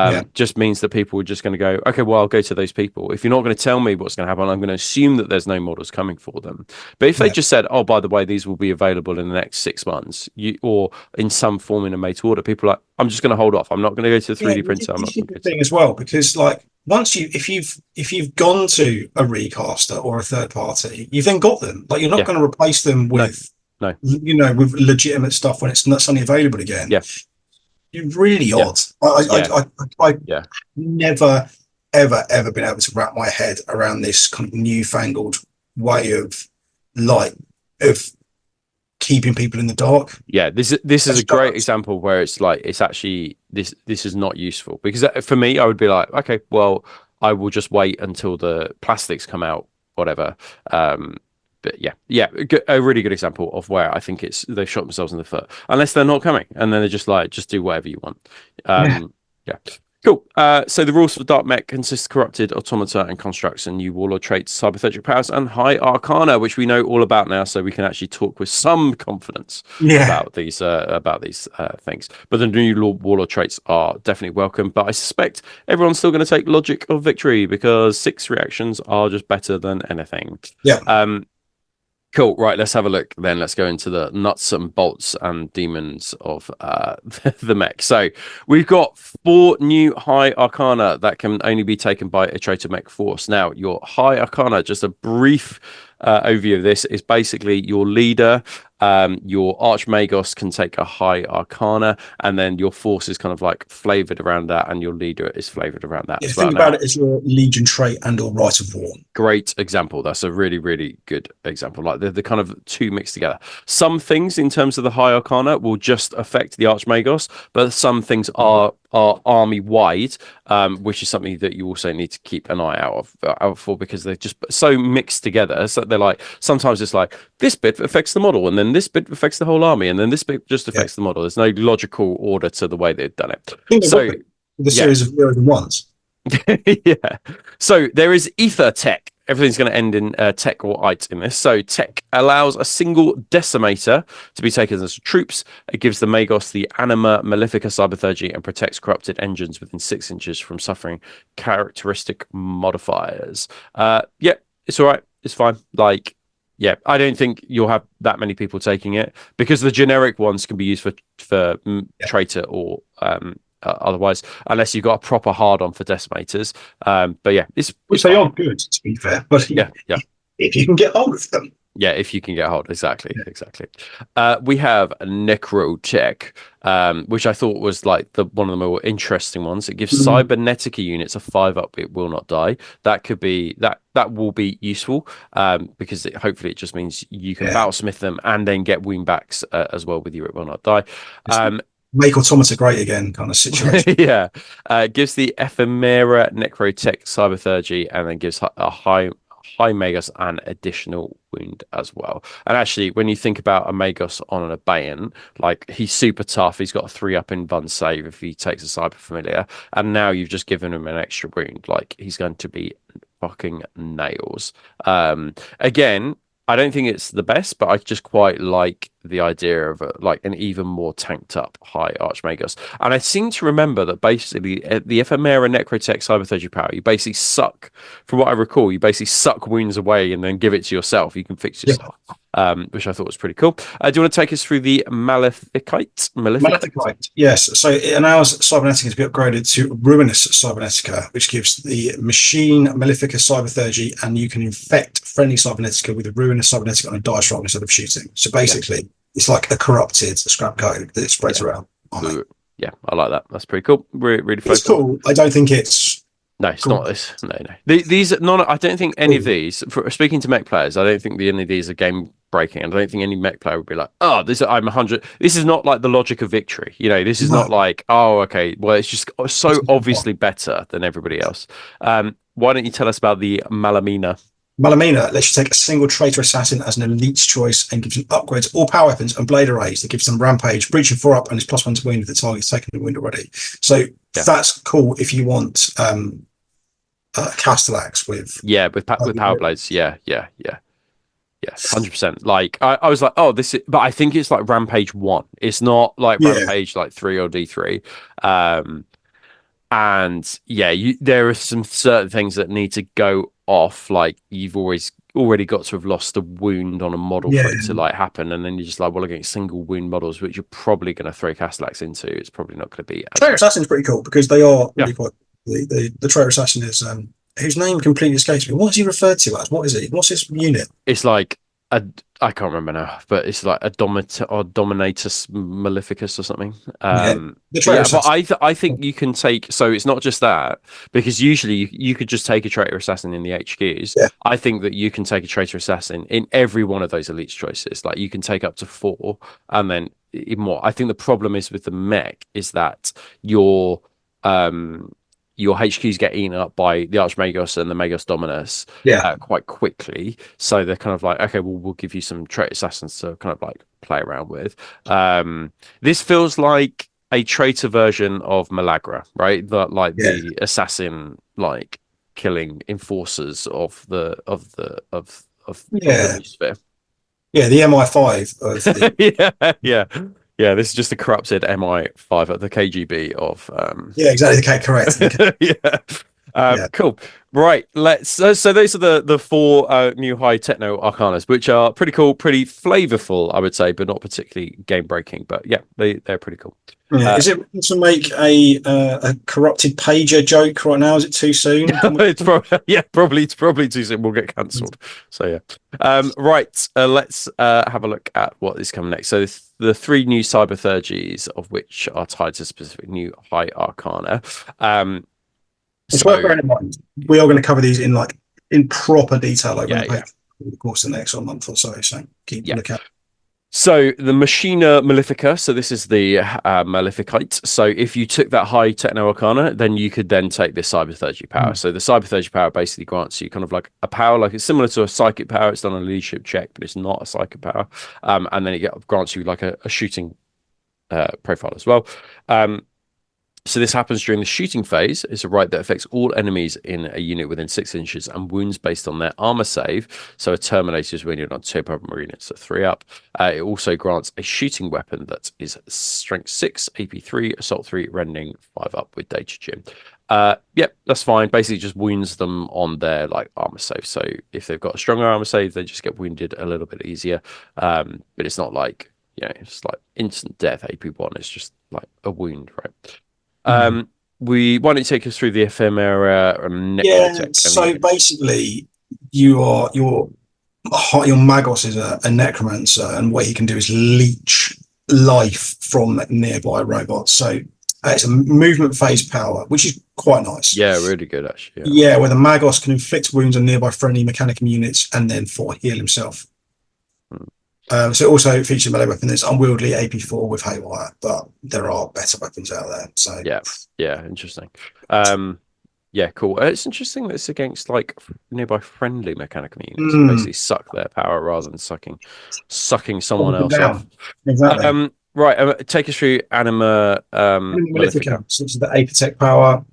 yeah, just means that people are just going to go, okay, well, I'll go to those people. If you're not going to tell me what's going to happen, I'm going to assume that there's no models coming for them. But if they yeah, just said, oh, by the way, these will be available in the next 6 months, or in some form in a made to order, people are like, I'm just going to hold off. I'm not going to go to the yeah. 3D printer. I'm This not is going to the go to. thing as well, because like once if you've gone to a recaster or a third party, you've then got them. Like you're not Yeah, going to replace them no, with no. with legitimate stuff when it's not suddenly available again. Yeah, You're really yeah, odd. yeah, I yeah. never ever been able to wrap my head around this kind of newfangled way of like of keeping people in the dark. Yeah, this is a That's great just, example where it's like it's actually this is not useful because for me I would be like, okay, well, I will just wait until the plastics come out, whatever. Um, but yeah, a really good example of where I think it's they shot themselves in the foot, unless they're not coming, and then they're just like, just do whatever you want. Yeah. Yeah. Cool. So the rules for Dark Mech consist of corrupted automata and constructs and new warlord traits, cybertheurgic powers, and high arcana, which we know all about now, so we can actually talk with some confidence Yeah. about these things. But the new warlord traits are definitely welcome. But I suspect everyone's still going to take logic of victory because 6 reactions are just better than anything. Yeah. Cool. Right. Let's have a look then. Let's go into the nuts and bolts and demons of the mech. So we've got 4 new high arcana that can only be taken by a traitor mech force. Now, your high arcana, just a brief overview of this, is basically your leader. Your Archmagos can take a high arcana, and then your force is kind of like flavored around that, and your leader is flavored around that Yeah, as well. think about it as your legion trait and or right of war. Great example. That's a really, really good example. Like the kind of 2 mixed together. Some things in terms of the high arcana will just affect the Archmagos, but some things are army wide, which is something that you also need to keep an eye out for because they're just so mixed together. So they're like sometimes it's like this bit affects the model, and then this bit affects the whole army, and then this bit just affects the model. There's no logical order to the way they've done it. So the series of zeros and ones. yeah. So there is ether tech. Everything's going to end in tech or it in this. So tech allows a single decimator to be taken as troops. It gives the Magos the Anima Malefica Cybertheurgy and protects corrupted engines within 6 inches from suffering characteristic modifiers. Yeah, it's all right. It's fine. Like, yeah, I don't think you'll have that many people taking it because the generic ones can be used for traitor or otherwise, unless you've got a proper hard on for decimators. But yeah, which they are good to be fair, but yeah, if you can get hold of them. Yeah, if you can get hold, exactly. We have Necrotech, which I thought was like one of the more interesting ones. It gives Cybernetica units a 5-up. It will not die. That could be that will be useful because hopefully it just means you can battlesmith them and then get wound backs as well with you. It will not die. Make automata great again kind of situation. Yeah. Gives the Ephemera Necrotech Cybertheurgy and then gives a high Magos an additional wound as well. And actually, when you think about a Magos on an Abayan, like he's super tough. He's got a 3-up in Bun save if he takes a Cyber Familiar. And now you've just given him an extra wound. Like he's going to be fucking nails. Again, I don't think it's the best, but I just quite like the idea of like an even more tanked up high Archmagos. And I seem to remember that basically the Ephemera Necrotech Cybertheurgy power, you basically suck, from what I recall, you basically suck wounds away and then give it to yourself. You can fix yourself, which I thought was pretty cool. Do you want to take us through the Maleficite? Yes. So it allows Cybernetica to be upgraded to Ruinous Cybernetica, which gives the machine Malefica Cybertheurgy, and you can infect friendly Cybernetica with a Ruinous Cybernetica on a dice roll instead of shooting. So basically, it's like a corrupted scrap code that it spreads around. Yeah, I like that. That's pretty cool. Really it's cool. I don't think it's no, it's not this. No. These none. I don't think any of these. Speaking to mech players, I don't think any of these are game breaking. And I don't think any mech player would be like, "Oh, I'm 100." This is not like the logic of victory. You know, this is not like, "Oh, okay." Well, it's just so obviously better than everybody else. Why don't you tell us about the Malamina? Malamina lets you take a single traitor assassin as an elite's choice and gives them upgrades, all power weapons, and blade arrays that gives them rampage, breach and 4-up, and it's +1 to wound if the target's taken a wound already. So that's cool if you want Castellax with power blades. Yeah, 100%. Like I was like, oh, this is, but I think it's like rampage 1. It's not like rampage like 3 or D3. And yeah, there are some certain things that need to go off. Like you've already got to have lost a wound on a model for it to like happen, and then you're just like, well, against single wound models, which you're probably going to throw Castellax into. It's probably not going to be. Traitor Assassin's pretty cool because they are really quite. The Traitor Assassin is whose name completely escapes me. What is he referred to as? What is it? What's his unit? It's like I can't remember now, but it's like a Dominatus Maleficus or something. But I think you can take, so it's not just that, because usually you could just take a traitor assassin in the HQs. I think that you can take a traitor assassin in every one of those elite choices. Like you can take up to 4 and then even more. I think the problem is with the mech is that your HQs get eaten up by the Archmagos and the Magos Dominus Yeah, quite quickly. So they're kind of like, okay, well, we'll give you some trait assassins to kind of like play around with. This feels like a traitor version of Malagra, right? yeah, The assassin, like killing enforcers of the yeah, new sphere. yeah. The MI5 of the Yeah, yeah, yeah. This is just a corrupted MI5 at the KGB of yeah, exactly. Okay, correct. yeah. Yeah, Cool. Right. Let's. So those are the four new high techno arcanas, which are pretty cool, pretty flavorful, I would say, but not particularly game breaking. But yeah, they're pretty cool. yeah. Uh, Is it to make a corrupted pager joke right now? Is it too soon? Can we? it's probably yeah, probably it's probably too soon. We'll get cancelled. So yeah. Right. Let's have a look at what is coming next. So the three new Cybertheurgies, of which are tied to specific new high arcana. It's worth So bearing in mind. We are going to cover these in proper detail over yeah, the yeah, page over the course of the next month or so. So keep a yeah. lookout. So the Machina Malefica, so this is the Maleficite. So if you took that high Techno Arcana, then you could then take this Cybertheurgy power. Mm. So the Cybertheurgy power basically grants you kind of like a power, like it's similar to a psychic power. It's done a leadership check, but it's not a psychic power. And then grants you like a shooting profile as well. So this happens during the shooting phase. It's a right that affects all enemies in a unit within 6 inches and wounds based on their armor save. So a Terminator is wounded on 2 per unit, so 3 up. It also grants a shooting weapon that is strength 6, AP 3, assault 3, rending 5 up with data gem. Yep, that's fine. Basically just wounds them on their like armor save. So if they've got a stronger armor save, they just get wounded a little bit easier. But it's not like, it's like instant death AP1. It's just like a wound, right? Mm. Why don't you take us through the ephemera and Yeah. necrotech So basically, your Magos is a necromancer, and what he can do is leech life from nearby robots. So it's a movement phase power, which is quite nice. yeah, really good actually. Yeah. Yeah, where the Magos can inflict wounds on nearby friendly Mechanicum units and then heal himself. Hmm. So it also features a melee weapon that's unwieldy AP4 with haywire, but there are better weapons out there. So Yeah, yeah, interesting. Yeah, cool. It's interesting that it's against like nearby friendly mechanical units to mm, basically suck their power rather than sucking someone hold them else off. down. Exactly. Right, take us through Anima Malefica, Malefica. so this is the Apetek power.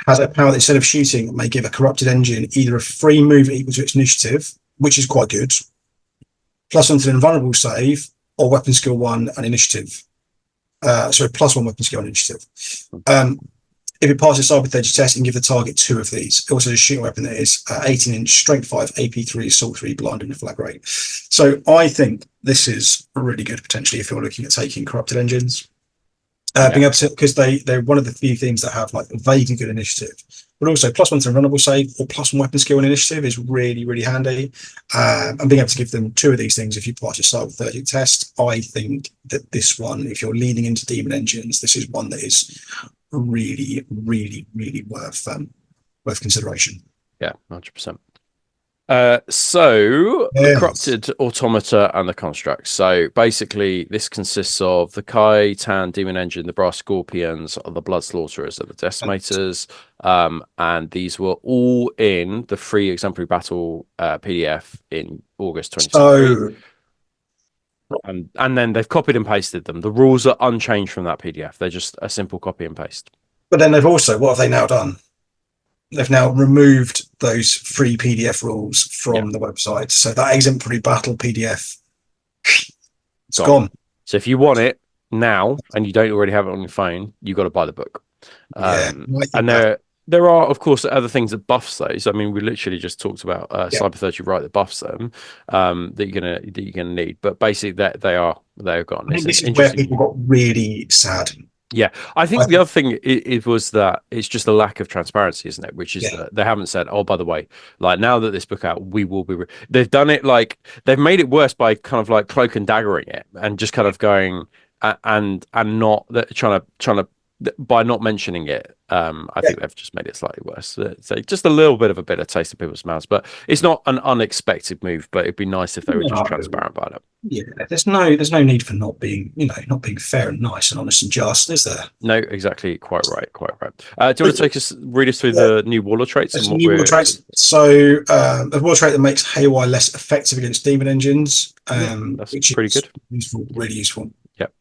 Has a power that instead of shooting may give a corrupted engine either a free move equal to its initiative, which is quite good, plus one to an invulnerable save, or weapon skill 1 and initiative. Sorry, plus 1 weapon skill and initiative. If it passes Cybertheurgy test, and give the target 2 of these. It also has a shooting weapon that is 18-inch, strength 5, AP3, assault 3, blind and flag rate. So I think this is really good potentially if you're looking at taking corrupted engines. Being able to, because they're one of the few things that have like vaguely good initiative, but also plus 1 to invulnerable save or plus 1 weapon skill and initiative is really, really handy. And being able to give them 2 of these things if you pass your Cybertheurgy test, I think that this one, if you're leaning into demon engines, this is one that is really, really, really worth consideration. Yeah, 100%. So the Yes. corrupted automata and the constructs. So basically, this consists of the Kai Tan Demon Engine, the Brass Scorpions, the Blood Slaughterers, and the Decimators. And these were all in the free exemplary battle PDF in August 2023. So, And then they've copied and pasted them. The rules are unchanged from that PDF. They're just a simple copy and paste. but then what have they now done? They've now removed those free PDF rules Yeah, from the website. So that exemplary battle PDF, it's gone. gone. So if you want it now and you don't already have it on your phone, you've got to buy the book. Yeah. I think And there are, of course, other things that buffs those. I mean, we literally just talked about yeah. Cybertheurgy right that buffs them that you're gonna need. But basically, they're gone. I It's think an this is where interesting. people got really sad. Yeah, I I think the think, other thing it was that it's just a lack of transparency, isn't it? Which is yeah. that they haven't said, oh, by the way, like now that this book out, we will be. They've done it like they've made it worse by kind of like cloak and daggering it and just kind of going and not trying to by not mentioning it. I Yeah. think they've just made it slightly worse. So just a little bit of a bitter taste of people's mouths, but it's not an unexpected move. But it'd be nice if they were just No. transparent about it. Yeah, there's no need for not being, not being fair and nice and honest and just, is there? No, exactly. Quite right. Quite right. Do you want But to read us through yeah, the new Warlord traits there's and a what new war we're? trait. So a war trait that makes Haywire less effective against demon engines, Yeah, that's which pretty is good. useful, really useful. Yep.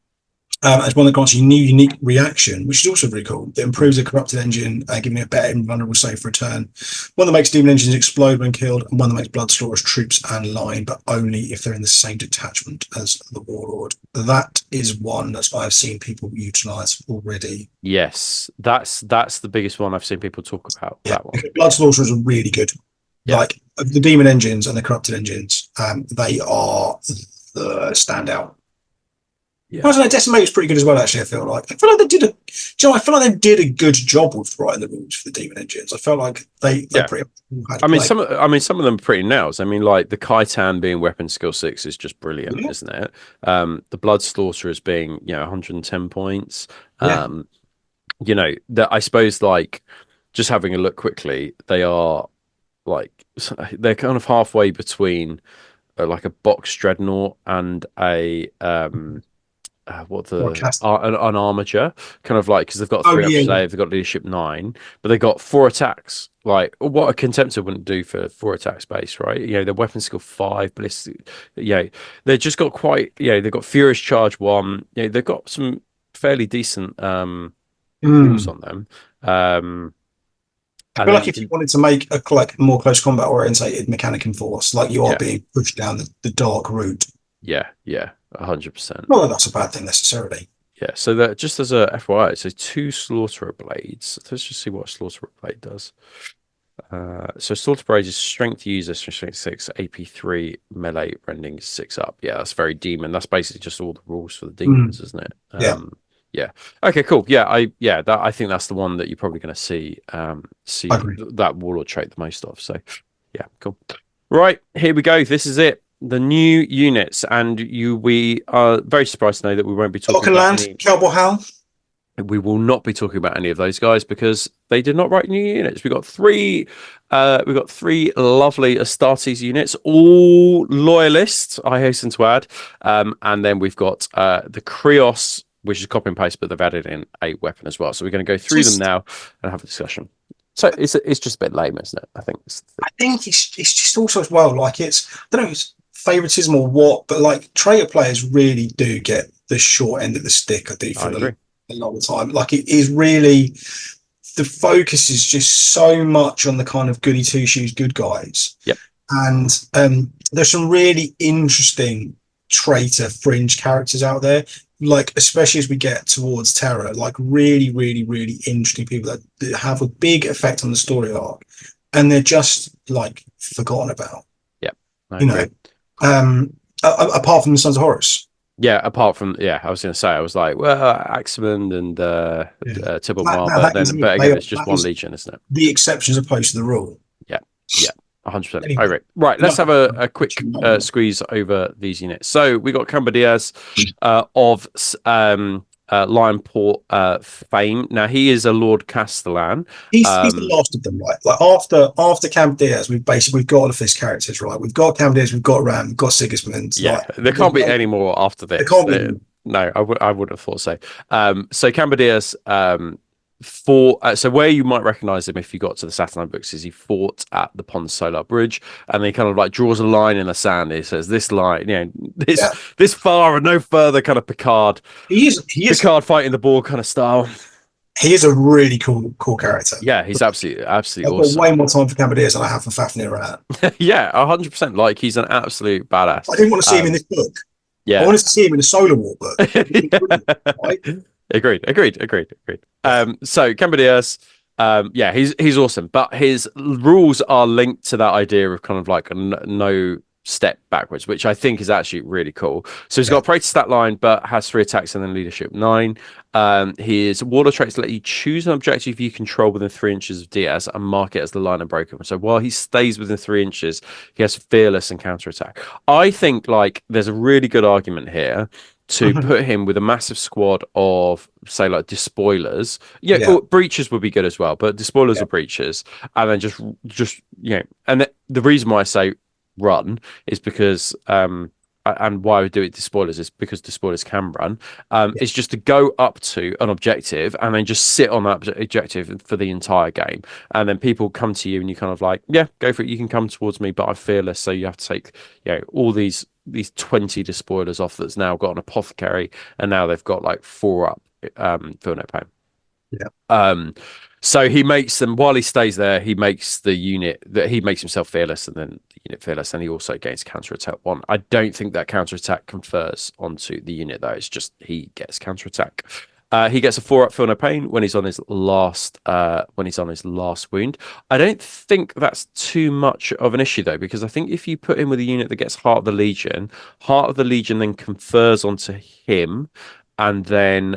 As one that grants you new unique reaction, which is also really cool. That improves a corrupted engine, giving it a better invulnerable save for a turn. One that makes demon engines explode when killed, and one that makes blood slaughterers troops and line, but only if they're in the same detachment as the warlord. That is one that I've seen people utilize already. Yes, that's the biggest one I've seen people talk about. Yeah, That one. because blood slaughterers are really good. Yeah. Like the demon engines and the corrupted engines, they are the standout. I Yeah. don't know, Decimate is pretty good as well, actually. I feel like they did a, I feel like they did a good job with writing the rules for the demon engines. I felt like they Yeah. pretty much had to I mean, play. some of them are pretty nails. I mean, like the Kaitan being weapon skill 6 is just brilliant, Yeah, isn't it? The Blood Slaughterers being 110 points. yeah. Um, that I suppose like just having a look quickly, they are like they're kind of halfway between like a box dreadnought and a what Or the cast. an armature, kind of like because they've got Oh three up yeah, yeah. save, they've got leadership 9, but they got 4 attacks. Like what a contemptor wouldn't do for 4 attack space, right? Their weapon skill 5, ballistic. They've just got quite. They've got furious charge 1. They've got some fairly decent rules Mm. on them. Um, I and feel then like you if you can, wanted to make a like more close combat orientated Mechanicum force, like you are yeah, being pushed down the dark route. yeah, 100%. Not that that's a bad thing necessarily. Yeah, so that just as a FYI, so 2 Slaughterer Blades. Let's just see what a Slaughterer Blade does. So Slaughter Blade is strength user, strength 6, AP 3, melee, rending 6 up. Yeah, that's very demon. That's basically just all the rules for the Mm. demons, isn't it? Yeah, Yeah. Okay, cool. I think that's the one that you're probably going to I see agree. that Warlord trait the most of. So yeah, cool. Right, here we go. This is it. The new units, and we are very surprised to know that we won't be talking about Land, any. Cowboy Hal. We will not be talking about any of those guys because they did not write new units. We got three lovely Astartes units, all loyalists, I hasten to add. And then we've got the Krios, which is copy and paste, but they've added in a weapon as well. So we're going to go through them Just now and have a discussion. So it's just a bit lame, isn't it? I think I think it's just also as well like I don't know if it's favoritism or what, but like traitor players really do get the short end of the stick. I do I feel agree. a lot of the time. Like it is really the focus is just so much on the kind of goody two shoes good guys, Yep. and there's some really interesting traitor fringe characters out there. Like especially as we get towards Terror, like really, really, really interesting people that have a big effect on the story arc and they're just like forgotten about, Yep. I you know. agree. Apart from the Sons of Horus. Yeah, apart from I was going to say I was like, well, Axmund and Yeah, Tybalt that, Mar, that, but that is then it. but They again, are, it's just that one is legion, isn't it? the exception as opposed to the rule. Yeah, yeah, 100%. I Anyway, agree. Right, let's no, have a quick squeeze over these units. So we got Camba Diaz of Lionport fame. Now he is a Lord Castellan. he's the last of them, right? Like after Cam Diaz, we've got all of his characters, right? We've got Cam Diaz, we've got Ram, we've got Sigismund. Yeah, Like there can't be any more after there this. can't be. No, I would have thought so. So Camba Diaz, for so where you might recognize him if you got to the Saturnine books is he fought at the Pons Solar Bridge, and he kind of like draws a line in the sand. He says this line, Yeah, this far and no further, kind of Picard fighting the ball kind of style. he is a really cool character. Yeah, he's absolutely I've got awesome. way more time for Cam Diaz than I have for Fafnir Rat. Yeah, 100%. Like he's an absolute I badass. didn't want to see him in this book. I Yeah. wanted to see him in a Solar War book. Right? Agreed. Yeah. So Cambodias, yeah, he's awesome, but his rules are linked to that idea of kind of like a no step backwards, which I think is actually really cool. So he's Yeah. got a Praetor stat line, but has 3 attacks and then leadership 9. His water traits let you choose an objective you control within 3 inches of Diaz and mark it as the line unbroken. So while he stays within 3 inches, he has fearless and counter attack. I think like there's a really good argument here to Mhm. put him with a massive squad of say like despoilers. Yeah, Yeah. or breachers would be good as well, but despoilers Yeah. or breachers, and then just and the reason why I say run is because and why I would do it to spoilers is because the spoilers can run, is just to go up to an objective and then just sit on that objective for the entire game. And then people come to you and you kind of like, yeah, go for it. You can come towards me, but I'm fearless. So you have to take, all these 20 despoilers off that's now got an apothecary, and now they've got like 4 up, feel no pain. Yeah. So he makes them while he stays there. He makes the unit that he makes himself fearless, and then the unit fearless, and he also gains counter-attack 1. I don't think that counter-attack confers onto the unit though. It's just he gets counter-attack. He gets a 4 up, feel no pain when he's on his last wound. I don't think that's too much of an issue though, because I think if you put him with a unit that gets Heart of the Legion then confers onto him, and then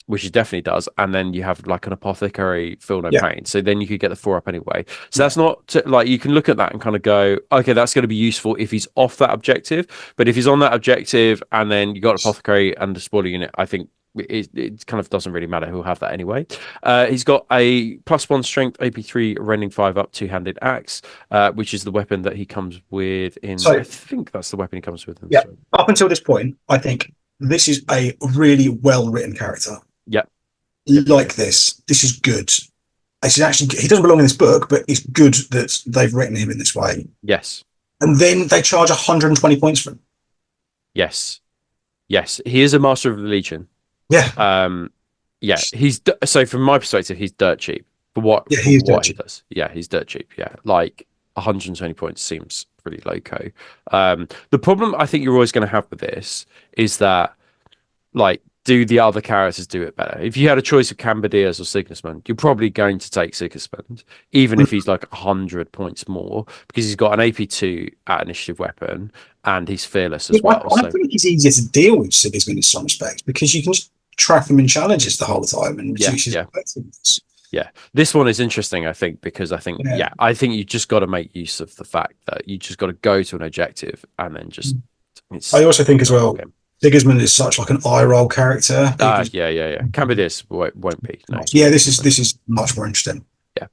which it definitely does, and then you have like an apothecary, feel no Yeah. pain. So then you could get the 4 up anyway. So Yeah. that's not like you can look at that and kind of go, okay, that's going to be useful if he's off that objective. But if he's on that objective and then you got apothecary and the spoiler unit, I think it kind of doesn't really matter. He'll have that anyway. He's got a +1 strength, AP3, rending 5 up, two-handed axe, which is the weapon that he comes with in. So I think that's the weapon he comes with. yeah, up until this point, I think this is a really well written character. Yeah. Like this is good. This is actually, he doesn't belong in this book, but it's good that they've written him in this way. Yes. And then they charge 120 points for him. Yes. Yes. He is a Master of the Legion. Yeah. Yeah. So from my perspective, he's dirt cheap for what He does. Yeah, he's dirt cheap. Yeah. Like 120 points seems pretty loco. The problem I think you're always going to have with this is that, like, do the other characters do it better? If you had a choice of Cambodias or Sigismund, you're probably going to take Sigismund, even if he's like 100 points more, because he's got an AP2 at initiative weapon and he's fearless as well. I think he's easier to deal with Sigismund in some respects because you can just trap him in challenges the whole time and reduce his effectiveness. Yeah, this one is interesting, I think, because I think I think you just got to make use of the fact that you just got to go to an objective and then just. I also think as well, Sigismund is such like an eye roll character. Yeah. Cambodias won't be. No. Yeah, this is much more interesting. Yeah,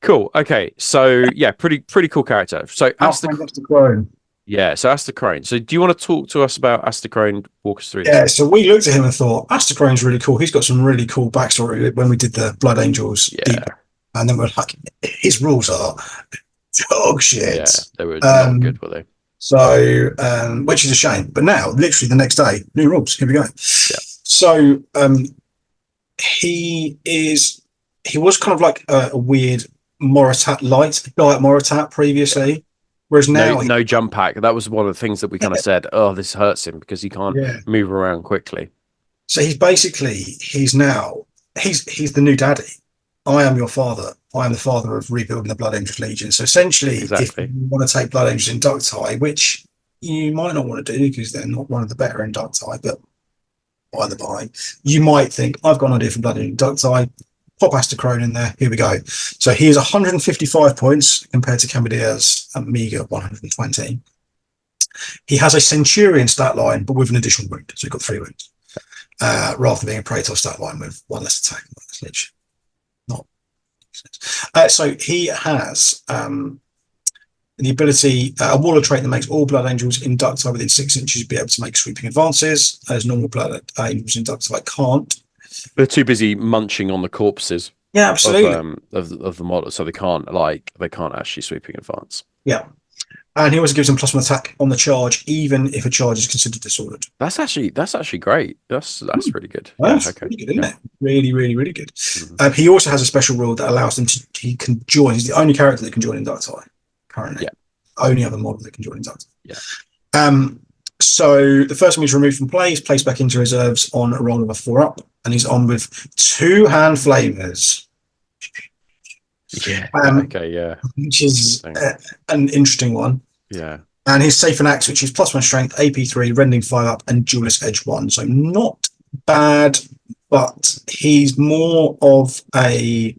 cool. Okay, so yeah, pretty cool character. So Astacrone. Yeah, so Astacrone. So do you want to talk to us about Astacrone? Walk us through this. Yeah, so we looked at him and thought Astacrone's really cool. He's got some really cool backstory when we did the Blood Angels deep. And then we're like, his rules are dog shit. Yeah, they were not good, were they? So, which is a shame. But now, literally the next day, new rules. Here we go. Yeah. So, he was kind of like a weird Moritat light, like Moritat previously. Whereas now, no jump pack. That was one of the things that we kind of said. Oh, this hurts him because he can't move around quickly. So he's the new daddy. I am your father. I am the father of rebuilding the Blood Angels Legion. So essentially, if you want to take Blood Angels Inducti, which you might not want to do because they're not one of the better Inducti, but by the by, you might think, I've got an idea for Blood Angels Inducti. Pop Astacrone in there. Here we go. So he is 155 points compared to Cambodia's meager 120. He has a Centurion stat line, but with an additional wound. So he's got 3 wounds. Rather than being a Praetor stat line with 1 less attack. Not. So he has the ability, a Warlord trait that makes all Blood Angels Inducti within 6 inches be able to make sweeping advances, as normal Blood Angels Inducti can't. They're too busy munching on the corpses. Yeah, absolutely. Of the model, so they can't actually sweeping advance. Yeah, and he also gives them +1 attack on the charge, even if a charge is considered disordered. That's actually great. That's really good. That's really good, isn't it? Really, really, really good. He also has a special rule that allows him to. He can join. He's the only character that can join Inducti currently. Yeah. Only other model that can join Inducti. Yeah. So the first one he's removed from play is placed back into reserves on a roll of a 4 up, and he's on with 2 hand flamers. Yeah. Okay. Yeah. Which is an interesting one. Yeah. And his safe and axe, which is +1 strength, AP3, rending 5 up, and duelist edge 1. So not bad, but he's more of a.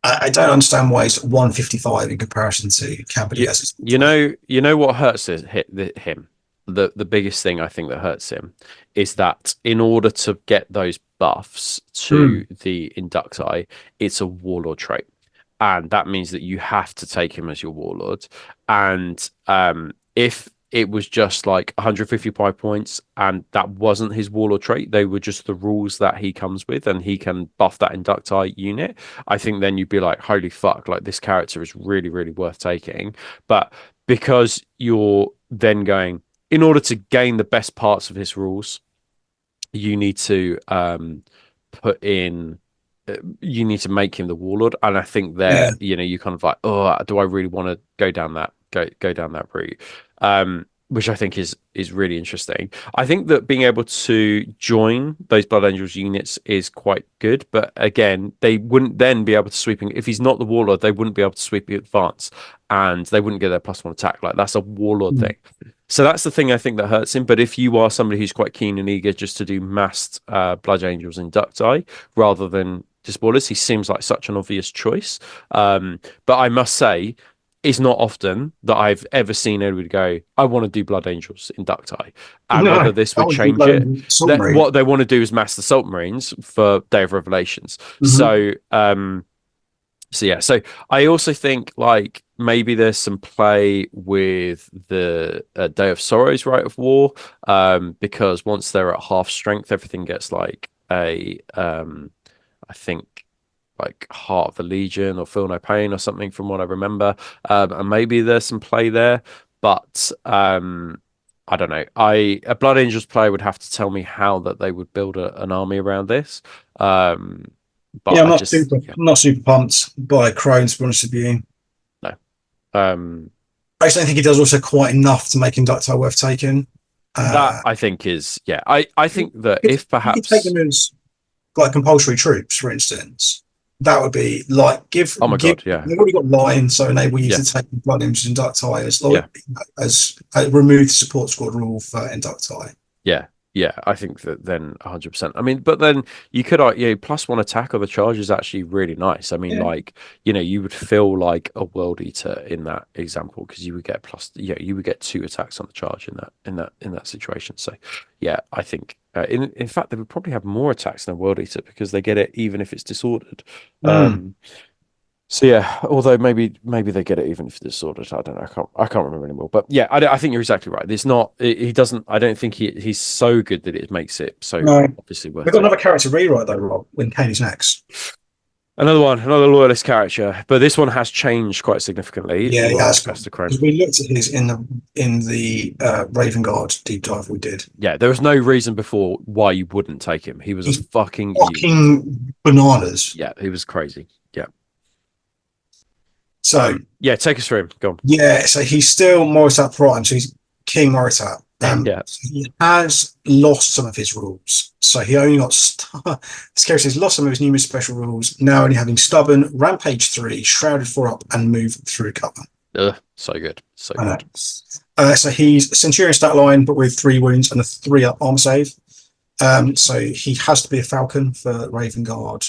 I don't understand why he's 155 in comparison to Cambodias. You know what hurts him? The biggest thing I think that hurts him is that in order to get those buffs to the Inducti, it's a Warlord trait. And that means that you have to take him as your Warlord. And if it was just like 155 points and that wasn't his warlord trait, they were just the rules that he comes with and he can buff that inducti unit, I think then you'd be like, holy fuck, like this character is really, really worth taking. But because you're then going, in order to gain the best parts of his rules, you need to put in you need to make him the warlord, and I think Yeah. there, you kind of like, oh, do I really want to go down that route? Which I think is really interesting. I think that being able to join those Blood Angels units is quite good, but again, they wouldn't then be able to sweeping if he's not the warlord, they wouldn't be able to sweep advance, and they wouldn't get their +1 attack. Like that's a warlord Mm. thing. So that's the thing I think that hurts him. But if you are somebody who's quite keen and eager just to do massed Blood Angels inducti rather than Disborders, he seems like such an obvious choice. But I must say, it's not often that I've ever seen anybody go, I want to do Blood Angels inducti. And No, whether I this would would do change it, that submarine. what they want to do is mass the Salt Marines for Day of Revelations. Hmm. So yeah, so I also think like maybe there's some play with the Day of Sorrows Rite of War, because once they're at half strength, everything gets like I think like Heart of the Legion or Feel No Pain or something from what I remember, and maybe there's some play there, but I don't know. A Blood Angels player would have to tell me how that they would build an army around this. Um, but Yeah, I just yeah, not super pumped by Crone, to be honest with you. no. Um, I just don't think he does also quite enough to make Inductile worth taking. that Uh, I think is yeah. I think that if you could take perhaps them as like compulsory troops, for instance. That would be like oh my give god, yeah, they've already got line, so enable you yeah, to take blood images inducti as yeah. like as remove the support squad rule for inducti. Yeah, yeah, I think that then 100%. I mean, but then you could, +1 attack on the charge is actually really nice. I mean, Yeah. like, you would feel like a world eater in that example because you would get you would get 2 attacks on the charge in that situation. So, yeah, I think in fact they would probably have more attacks than a world eater because they get it even if it's disordered. Mm. So yeah, although maybe they get it even if it's disordered. I don't know. I can't remember anymore. But yeah, I think you're exactly right. It's not. He doesn't. I don't think he's so good that it makes it so No. obviously worth We've got another taking. character rewrite though, Rob, when Kaedes Nex. Another one, another loyalist character, but this one has changed quite significantly, Yeah, he has like gone. Astachrome. Because we looked at his in the Raven Guard deep dive we did. Yeah, there was no reason before why you wouldn't take him. He was a He's fucking unit. fucking bananas. Yeah, he was crazy. Yeah. So Yeah, take us through him. Go on. yeah, so he's still Moritat Prime, so he's King Moritat. Yeah. He has lost some of his rules. So he only got this character has lost some of his numerous special rules, now only having stubborn, rampage 3, shrouded 4 up, and move through cover. Ugh, so good. So I know. good. So he's Centurion stat line, but with 3 wounds and a 3 arm save. So he has to be a Falcon for Raven Guard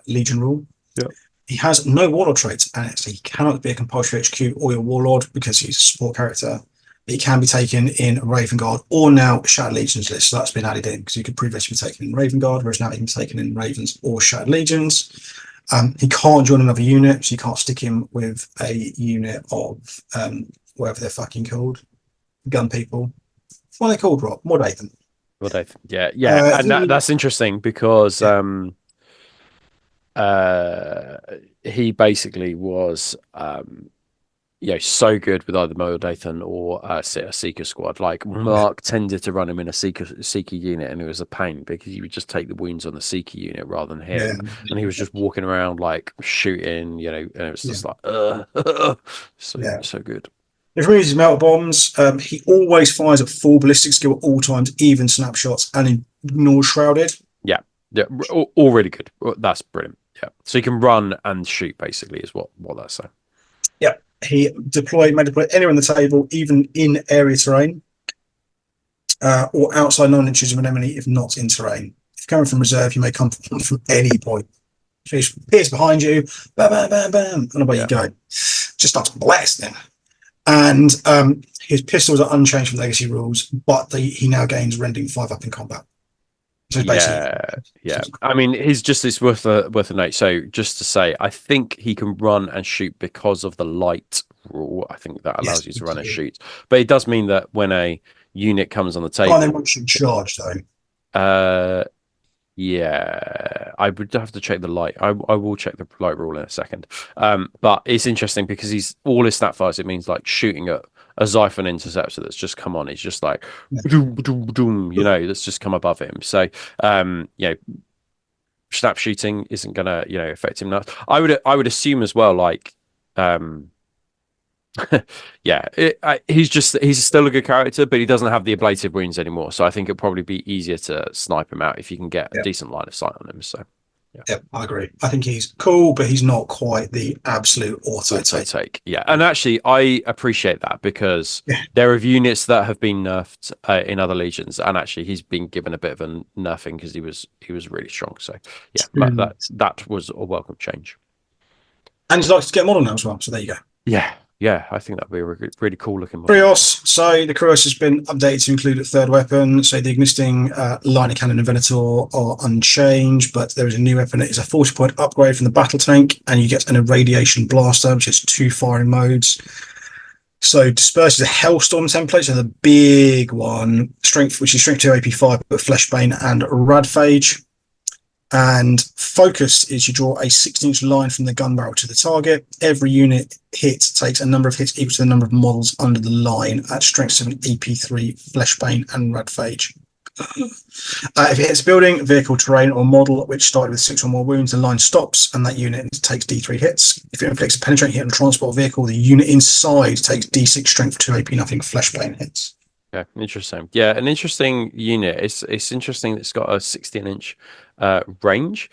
Legion rule. Yeah. He has no Warlord traits, and so he cannot be a compulsory HQ or your Warlord because he's a support character. It can be taken in Raven Guard or now Shattered Legions list. So that's been added in because you could previously be taken in Raven Guard, whereas now he can be taken in Ravens or Shattered Legions. He can't join another unit, so you can't stick him with a unit of whatever they're fucking called, gun people. What are they called, Rob? Mordathan. Well, yeah, and that's interesting because Yeah, he basically was so good with either Modathan or a Seeker squad. Like Mark tended to run him in a Seeker unit, and it was a pain because he would just take the wounds on the Seeker unit rather than him, and he was just walking around like shooting, and it was just like, so good. If he uses melt bombs, he always fires at full ballistic skill at all times, even snapshots, and ignores shrouded. Yeah, all really good. That's brilliant. Yeah, so you can run and shoot basically is what that's saying. Yeah, he may deploy anywhere on the table, even in area terrain, or outside 9 inches of an enemy if not in terrain. If coming from reserve, you may come from any point. So he appears behind you, bam, bam, bam, bam, and away you go. Just starts blasting. And his pistols are unchanged from legacy rules, but he now gains rending 5 up in combat. So it's basically, Yeah, yeah. I mean, he's just it's worth a note. So just to say, I think he can run and shoot because of the light rule. I think that yes, allows you to run and shoot, but it does mean that when a unit comes on the can't they table, motion charge though? uh, yeah, I would have to check the light. I will check the light rule in a second. But it's interesting because he's all his stat files. It means like shooting at a Xiphon interceptor that's just come on. He's just like, Yeah. doom, doom, doom, that's just come above him. So, you know, snap shooting isn't gonna, affect him enough. I would assume as well, like, um, yeah, he's still a good character, but he doesn't have the ablative wounds anymore. So I think it'd probably be easier to snipe him out if you can get a Yeah. decent line of sight on him. So yeah, Yeah, I agree. I think he's cool, but he's not quite the absolute auto take. take. Yeah, and actually, I appreciate that because Yeah. there are units that have been nerfed in other legions, and actually, he's been given a bit of a nerfing because he was really strong. So yeah, that was a welcome change. And he likes to get model now as well. So there you go. Yeah, I think that'd be a really cool looking model. Krios. So the Krios has been updated to include a third weapon. So the existing lightning cannon and Venator are unchanged, but there is a new weapon. It is a 40-point upgrade from the battle tank, and you get an irradiation blaster, which has 2 firing modes. So Disperse is a Hellstorm template, so the big one, strength, which is strength 2 AP5, but Fleshbane and Radphage. And Focus is you draw a 16-inch line from the gun barrel to the target. Every unit hit takes a number of hits equal to the number of models under the line at strength 7 AP3, Fleshbane and Radphage. If it hits a building, vehicle, terrain, or model which started with 6 or more wounds, the line stops and that unit takes D3 hits. If it inflicts a penetrating hit on a transport vehicle, the unit inside takes D6 strength 2 AP, nothing Fleshbane hits. Yeah, interesting. Yeah, an interesting unit. It's interesting that it's got a 16-inch range.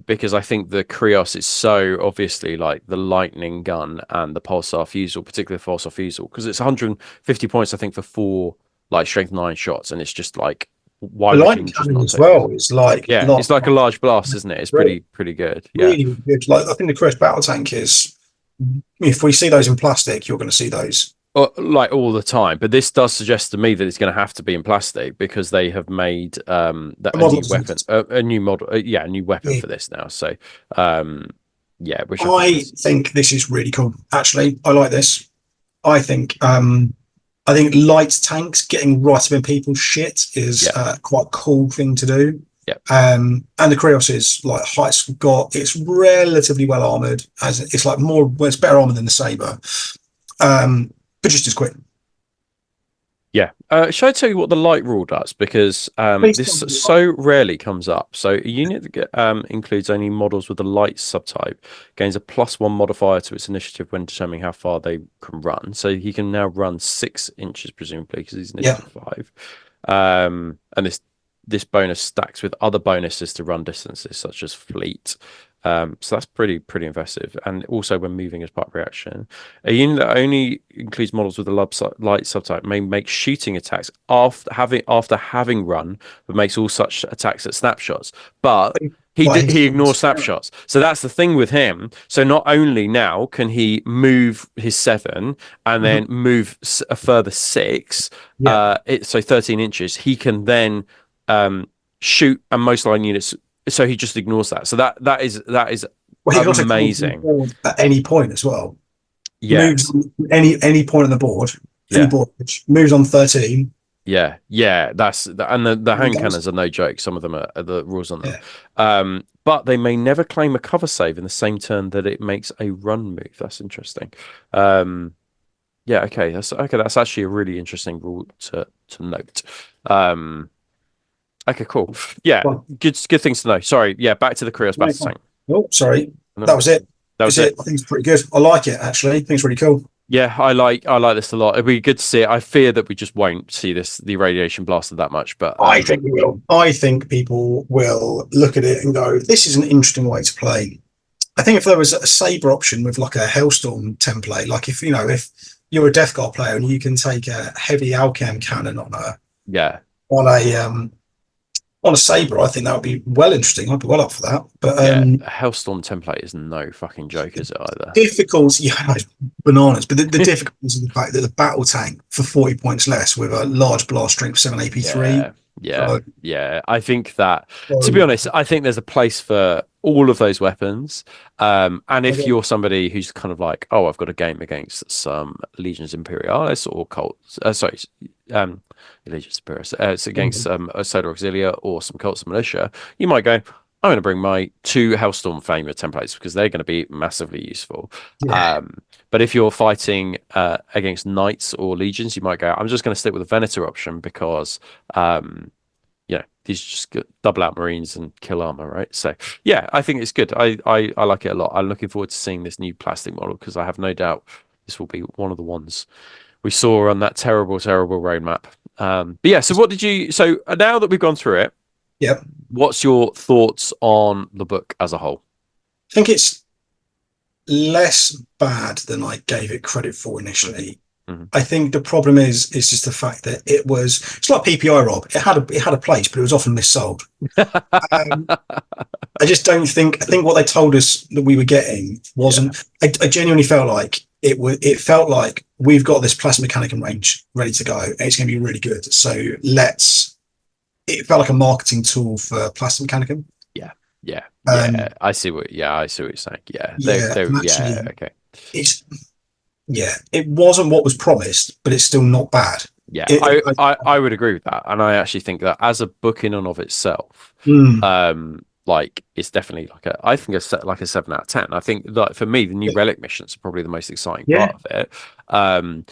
Because I think the Krios is so obviously like the lightning gun and the pulsar fusel, particularly the pulsar fusel, because it's 150 points, I think, for 4 like strength 9 shots, and it's just like, why The would you lightning just cannon not as take it? well is like, Yeah, it's like a large blast, isn't it? It's pretty good. Yeah. really good. Like I think the Krios battle tank is. If we see those in plastic, you're going to see those. Like all the time, but this does suggest to me that it's going to have to be in plastic because they have made a new weapon, a new model, a new weapon for this now. So, which I think this is really cool. Actually, I like this. I think light tanks getting right up in people's shit is quite a cool thing to do. Yeah. And the Krios is like it's relatively well armored, as it's like it's better armored than the Saber. But just as quick. Yeah. Shall I tell you what the light rule does? Because this so rarely comes up. So a unit that includes only models with a light subtype gains a +1 modifier to its initiative when determining how far they can run. So he can now run 6 inches, presumably, because he's initiative 5. And this bonus stacks with other bonuses to run distances, such as fleet. So that's pretty impressive, and also when moving as part of reaction. A unit that only includes models with a light subtype may make shooting attacks after having run, but makes all such attacks at snapshots. But he ignores snapshots, so that's the thing with him. So not only now can he move his 7 and then move a further 6, so 13 inches, he can then shoot and most line units. So he just ignores that. So that is amazing. At any point as well. Yeah. Moves any point on the board. Any board which moves on 13. Yeah. That's and the hand cannons are no joke. Some of them are the rules on them. Yeah. But they may never claim a cover save in the same turn that it makes a run move. That's interesting. Okay. That's actually a really interesting rule to note. Okay, cool. Yeah, good things to know. Sorry, back to the Krios battle tank. Oh, sorry. That was it. That was it. I think it's pretty good. I like it, actually. I think it's really cool. Yeah, I like this a lot. It'd be good to see it. I fear that we just won't see the radiation blaster that much, but I think we will. I think people will look at it and go, this is an interesting way to play. I think if there was a Saber option with like a Hellstorm template, like if you're a Death Guard player and you can take a heavy Alchem cannon on a Saber, I think that would be well interesting. I'd be well up for that. But a Hellstorm template is no fucking joke, is it either? Difficulty, bananas. But the difficulty is the fact that the battle tank for 40 points less with a large blast strength 7 AP3 Yeah, So, yeah. I think that, to be so honest, I think there's a place for all of those weapons. And if okay. you're somebody who's kind of like, oh, I've got a game against some Legions Imperialis or cults, sorry, um, Legions Imperialis, it's against Mhm. some Solar Auxilia or some cults of militia, you might go, I'm going to bring my two Hellstorm Famer templates because they're going to be massively useful. Yeah, Um, but if you're fighting against knights or legions, you might go, I'm just going to stick with the Venator option because these just double out Marines and kill armor, right? So yeah, I think it's good. I like it a lot. I'm looking forward to seeing this new plastic model because I have no doubt this will be one of the ones we saw on that terrible, terrible roadmap. But yeah, so what did you? So now that we've gone through it, yeah. what's your thoughts on the book as a whole? I think it's less bad than I gave it credit for initially. Mm-hmm. I think the problem is just the fact that it's like PPI, Rob. It had a place, but it was often missold. Um, I just don't think. I think what they told us that we were getting Yeah, wasn't. I genuinely felt like it was. It felt like we've got this plasma mechanicum range ready to go, and it's going to be really good. So let's. It felt like a marketing tool for plasma mechanicum. yeah, yeah, yeah. Um, I see what you're saying. Yeah, yeah, and yeah, actually, okay. it's yeah, it wasn't what was promised, but it's still not bad. Yeah, It, I would agree with that, and I actually think that as a book in and of itself, mm, like it's definitely like I think a set like a 7 out of 10. I think that for me, the new relic missions are probably the most exciting yeah, part of it. Um,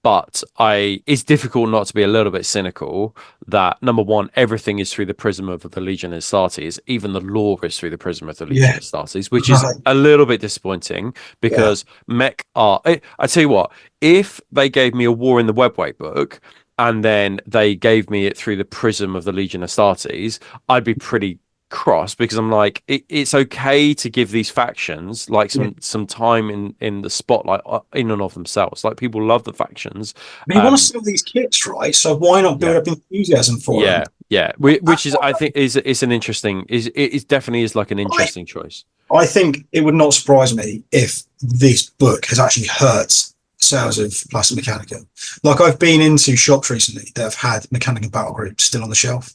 but it's difficult not to be a little bit cynical that number one, everything is through the prism of the Legion Astartes, even the lore is through the prism of the Legion yeah, Astartes, which is right, a little bit disappointing yeah. because mech are. I tell you what, if they gave me a War in the Webway book and then they gave me it through the prism of the Legion Astartes, I'd be pretty cross because I'm like it's okay to give these factions like Yeah. some time in the spotlight in and of themselves. Like people love the factions. But you want to Um, sell these kits, right? So why not build yeah, up enthusiasm for them? yeah. Which is I think is an interesting is definitely is like an I, interesting choice. I think it would not surprise me if this book has actually hurt sales of Plastic Mechanica. Like I've been into shops recently that have had Mechanica Battle Group still on the shelf.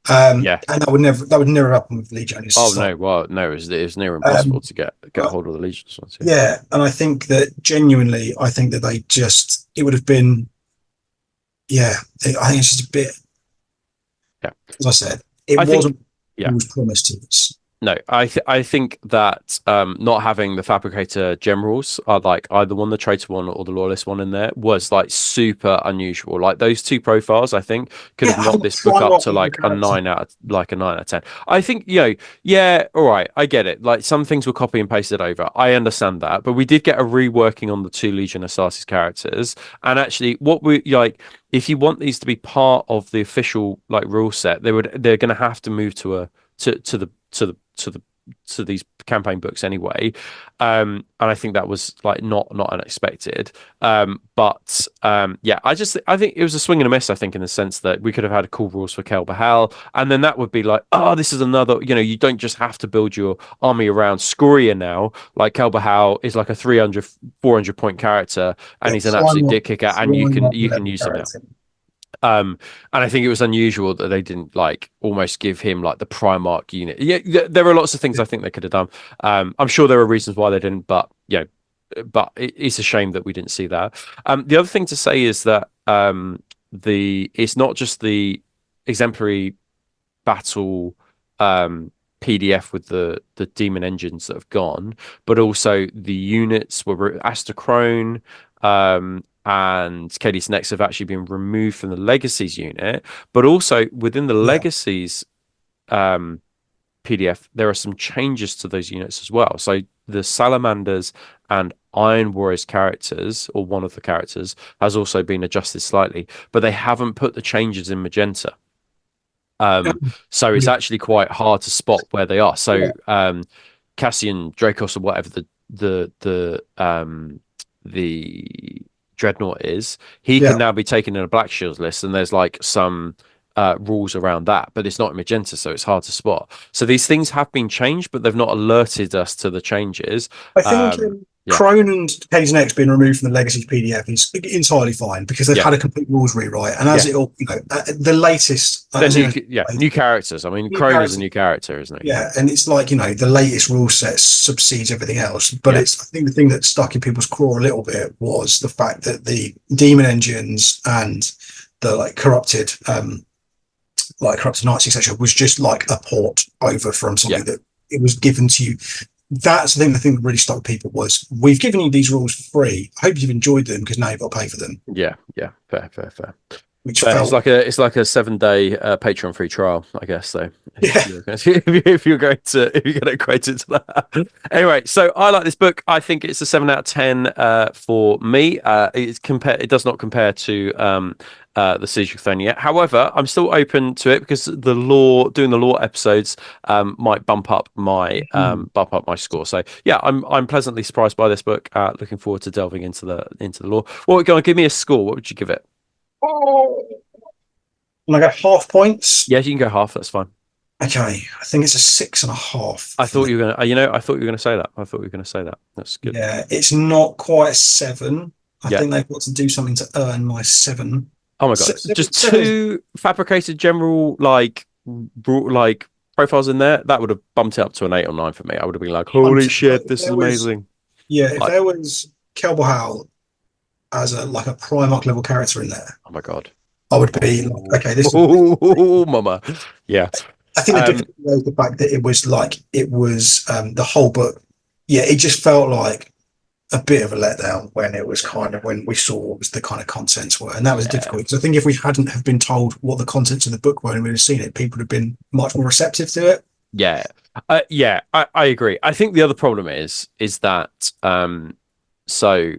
Yeah. And that would never happen with Legion. It's Oh just like, no, well no, it's near impossible um, to get but hold of the Legions ones. Yeah. yeah, and I think that genuinely, I think that it would have been, yeah, I think it's just a bit, Yeah. as I said, it I think wasn't yeah. what was promised to us. No, I think that not having the fabricator generals are like either the one, the traitor one, or the loyalist one in there was like super unusual. Like those two profiles, I think could Yeah, have having knocked a this book up Primarch to in the like character. a 9 out of 10. I think yeah, all right, I get it. Like some things were copy and pasted over. I understand that, but we did get a reworking on the two Legion Astartes characters, and actually, what we like. If you want these to be part of the official like rule set, they're going to have to move to the to these campaign books anyway. And I think that was like not unexpected. Yeah, I think it was a swing and a miss. I think in the sense that we could have had cool rules for Kel Bahal, and then that would be like, oh, this is another. You don't just have to build your army around Scoria now. Like Kel Bahal is like a 300 400 point character, and Yeah, he's an absolute Primarch, dick kicker, and Primarch you can level use him now. character. And I think it was unusual that they didn't like almost give him like the Primarch unit. Yeah, there are lots of things I think they could have done. I'm sure there are reasons why they didn't, but it's a shame that we didn't see that. The other thing to say is that the it's not just the exemplary battle PDF with the demon engines that have gone, but also the units were Astacrone and Kaedes Nex have actually been removed from the Legacies unit, but also within the Yeah, Legacies PDF, there are some changes to those units as well. So the Salamanders and Iron Warriors characters, or one of the characters, has also been adjusted slightly, but they haven't put the changes in magenta. So it's really, actually quite hard to spot where they are. yeah, So Cassian Dracos or whatever the dreadnought is, he can yeah. now be taken in a Black Shields list, and there's like some rules around that, but it's not in magenta, so it's hard to spot. So these things have been changed, but they've not alerted us to the changes. I think Um, Yeah. Crone and Kaedes Nex being removed from the Legacy PDF is entirely fine because they've Yeah. had a complete rules rewrite, and as Yeah. it all, the latest, They're as you new, know, yeah, new characters. I mean, new Crone is a characters. new character, isn't he? Yeah, and it's like the latest rule set subsedes everything else. But Yeah. it's I think the thing that stuck in people's craw a little bit was the fact that the demon engines and the corrupted knights etc. was just like a port over from Yeah. something that it was given to you. That's the thing that really stuck with people was we've given you these rules for free. I hope you've enjoyed them because now you've got to pay for them, Yeah. Yeah. Fair, fair, fair. which But felt it's like a 7 day Patreon free trial, I guess. So yeah. if you're going to equate it to that, anyway. So I like this book. I think it's a 7 out of 10 for me. It does not compare to the Siege of Lithonia. However, I'm still open to it because doing the lore episodes might bump up my score. So yeah, I'm pleasantly surprised by this book. Looking forward to delving into the lore. Well, go on, give me a score. What would you give it? And I got half points. Yeah, you can go half. That's fine. Okay, I think it's a 6.5 I for thought me. you were gonna, I thought you were gonna say that. I thought you were gonna say that. That's good. Yeah, it's not quite a 7. I Yeah. think they've got to do something to earn my 7. Oh my God. Just Seven is, two fabricated general like profiles in there. That would have bumped it up to an 8 or 9 for me. I would have been like, holy 100. shit, If this is there was, amazing. yeah, if Like, there was Kelbohal as a Primarch level character in there, oh my God. I would be Oh, like, okay, this is. oh, mama. Yeah. I think the Um, difficulty was the fact that it was the whole book. Yeah, it just felt like a bit of a letdown when it was kind of when we saw what was the kind of contents were, and that was yeah. difficult because I think if we hadn't have been told what the contents of the book were and we'd have seen it, people would have been much more receptive to it. Yeah. Yeah, I agree. I think the other problem is that so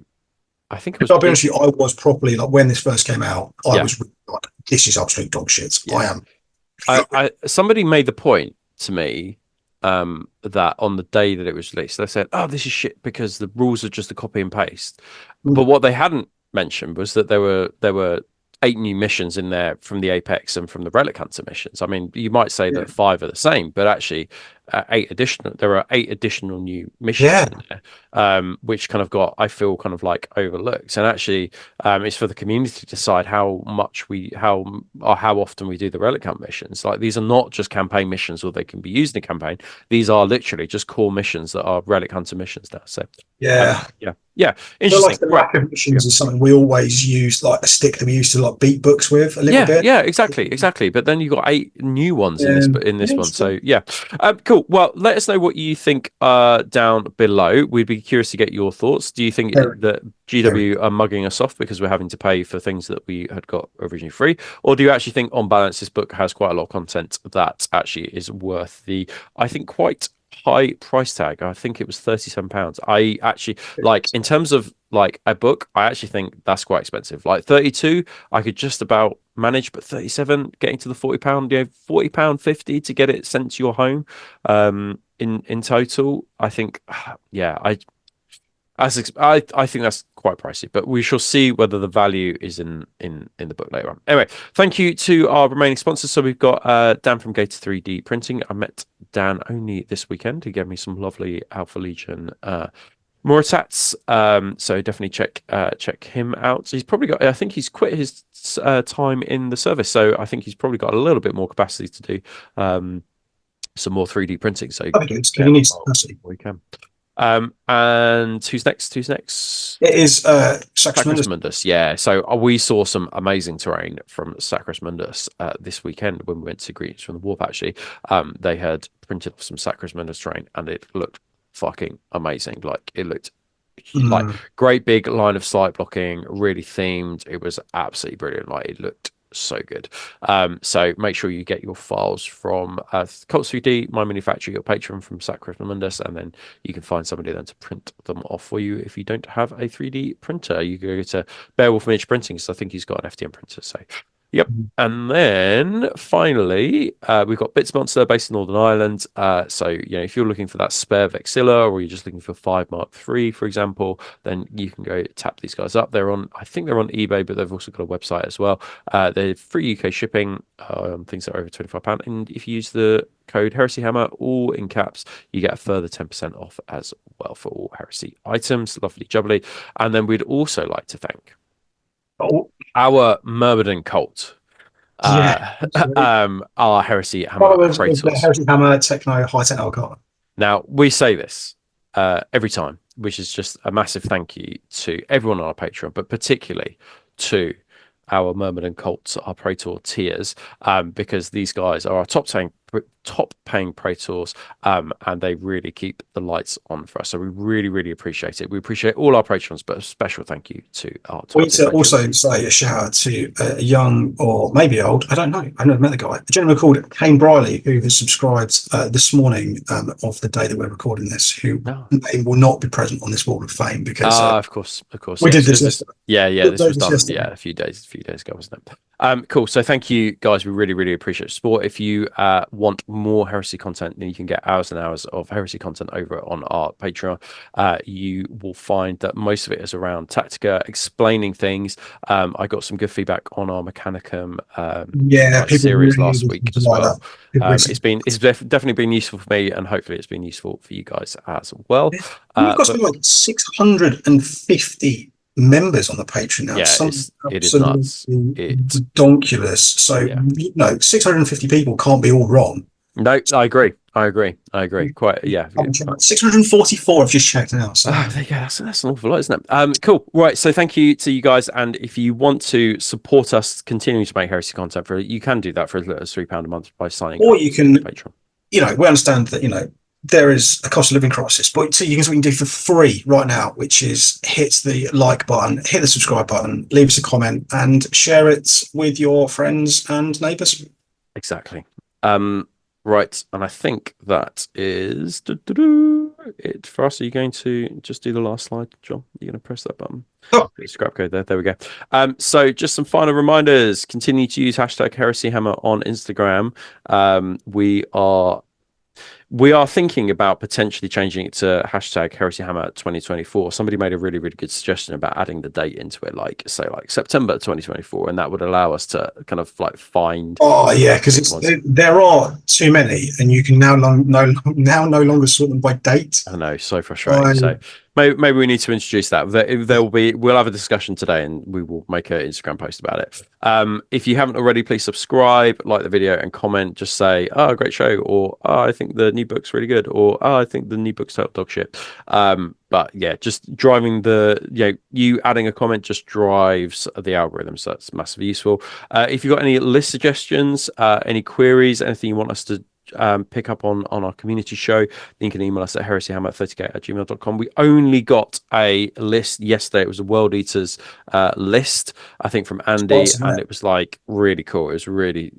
I think it was I'll be honest with you, I was properly like when this first came out, I yeah. was like, this is absolute dog shit. I Yeah. am. Somebody made the point to me that on the day that it was released, they said, "Oh, this is shit because the rules are just a copy and paste." But what they hadn't mentioned was that there were 8 new missions in there from the Apex and from the Relic Hunter missions. I mean, you might say Yeah. that 5 are the same, but actually, there are 8 additional new missions Yeah. in there, which kind of got I feel kind of like overlooked. And actually, it's for the community to decide how often we do the Relic Hunt missions. Like these are not just campaign missions, or they can be used in a campaign. These are literally just core missions that are Relic Hunter missions now. So, Yeah. yeah, yeah, I feel interesting. like the Right. lack of Yeah. missions is something we always use, like a stick that we used to like beat books with a little Yeah, bit. yeah, exactly. But then you got 8 new ones in this, And but in this yeah, one. So yeah, cool. Well, let us know what you think down below. We'd be curious to get your thoughts. Do you think very, that very. GW are mugging us off because we're having to pay for things that we had got originally free, or do you actually think, on balance, this book has quite a lot of content that actually is worth the, I think, quite high price tag? I think it was £37. I actually like in terms of like a book. I actually think that's quite expensive. Like 32, I could just about manage, but 37, getting to the £40, £40 50 to get it sent to your home, in total. I think, yeah, I think that's quite pricey, but we shall see whether the value is in the book later on. Anyway, thank you to our remaining sponsors. So we've got Dan from Gator 3D Printing. I met Dan only this weekend. He gave me some lovely Alpha Legion Moritats. So definitely check him out. So he's probably got. I think he's quit his time in the service, so I think he's probably got a little bit more capacity to do some more 3D printing. So That'd be good. get He him needs involved capacity. before we can. And who's next? Who's next? It is Sacrus Sacrus Mundus. Mundus, yeah. So we saw some amazing terrain from Sacrus Mundus this weekend when we went to Greetings from the Warp. Actually, they had printed off some Sacrus Mundus terrain, and it looked fucking amazing. Like it looked like Mm. great big line of sight blocking, really themed. It was absolutely brilliant. Like it looked so good. So make sure you get your files from Cult 3D, My Manufacturer, your Patreon from Sacrus Mundus, and then you can find somebody then to print them off for you. If you don't have a 3D printer, you go to Beowulf Miniature Printing, so I think he's got an FDM printer. So Yep. And then finally, we've got Bits Monster based in Northern Ireland. So, if you're looking for that spare Vexilla, or you're just looking for 5 Mark III, for example, then you can go tap these guys up. I think they're on eBay, but they've also got a website as well. They're free UK shipping, things that are over £25. And if you use the code Heresy Hammer, all in caps, you get a further 10% off as well for all Heresy items. Lovely jubbly. And then we'd also like to thank Oh, our Myrmidon cult, yeah, absolutely. our Heresy Hammer Followers of the Praetors. Heresy Hammer Techno High Techno Arcana. Now, we say this every time, which is just a massive thank you to everyone on our Patreon, but particularly to our Myrmidon cults, our Praetor tiers, because these guys are our top paying Praetors, and they really keep the lights on for us. So we really, really appreciate it. We appreciate all our patrons, but a special thank you to our We need tier to patrons. also say a shout out to a young or maybe old, I don't know, I've never met the guy, a gentleman called Kane Briley, who has subscribed this morning of the day that we're recording this, who No. name will not be present on this wall of fame because Of course, we yes, did this because this, yesterday. yeah, We this did was this done, yesterday. a few days ago, wasn't it? Cool. So thank you guys. We really, really appreciate the support. If you want more Heresy content, then you can get hours and hours of Heresy content over on our Patreon. You will find that most of it is around Tactica, explaining things. I got some good feedback on our Mechanicum Yeah, people series really last do week seem to as like that. well. People really seem Definitely been useful for me, and hopefully it's been useful for you guys as well. We've got But something like 650 members on the Patreon now. yeah, Some it is absolutely nuts. It redonkulous. So, Yeah. 650 people can't be all wrong. No, I agree. Quite, yeah. 644 I've just checked out. So, There you go. That's an awful lot, isn't it? Cool. Right. So thank you to you guys. And if you want to support us continuing to make Heresy content you can do that for as little as £3 a month by signing or up you to can, Patreon. we understand that, there is a cost of living crisis, but so you can do for free right now, which is hit the like button, hit the subscribe button, leave us a comment, and share it with your friends and neighbors. Exactly. Right. And I think that is it for us. Are you going to just do the last slide, John? You're going to press that button. Oh, Scrap code there. There we go. So just some final reminders. Continue to use hashtag Heresy Hammer on Instagram. We are thinking about potentially changing it to hashtag Heresy Hammer 2024. Somebody made a really, really good suggestion about adding the date into it, like September 2024, and that would allow us to kind of find. oh yeah, because there are too many, and you can now no longer sort them by date. I know, so frustrating. So maybe we need to introduce that. We'll have a discussion today, and we will make an Instagram post about it. If you haven't already, please subscribe, like the video, and comment. Just say, "Oh, great show," or "Oh, I think the new book's really good," or "Oh, I think the new book's total dog shit." But yeah, just driving you adding a comment just drives the algorithm, so that's massively useful. If you've got any list suggestions, any queries, anything you want us to pick up on our community show, then you can email us at heresyhammer30k@gmail.com. We only got a list yesterday. It was a World Eaters list, I think, from Andy, and it was really cool. It was a really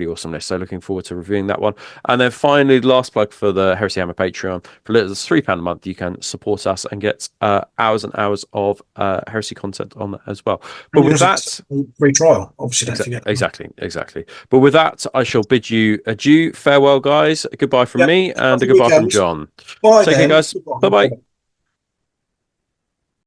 awesome list. So looking forward to reviewing that one. And then finally, the last plug for the Heresy Hammer Patreon. For little as £3 a month, you can support us and get hours and hours of Heresy content on that as well. But with that, free trial, obviously, don't forget. Exactly. But with that, I shall bid you adieu. Farewell, guys. A goodbye from me and a goodbye from John. Bye Take care, then. guys. Bye bye.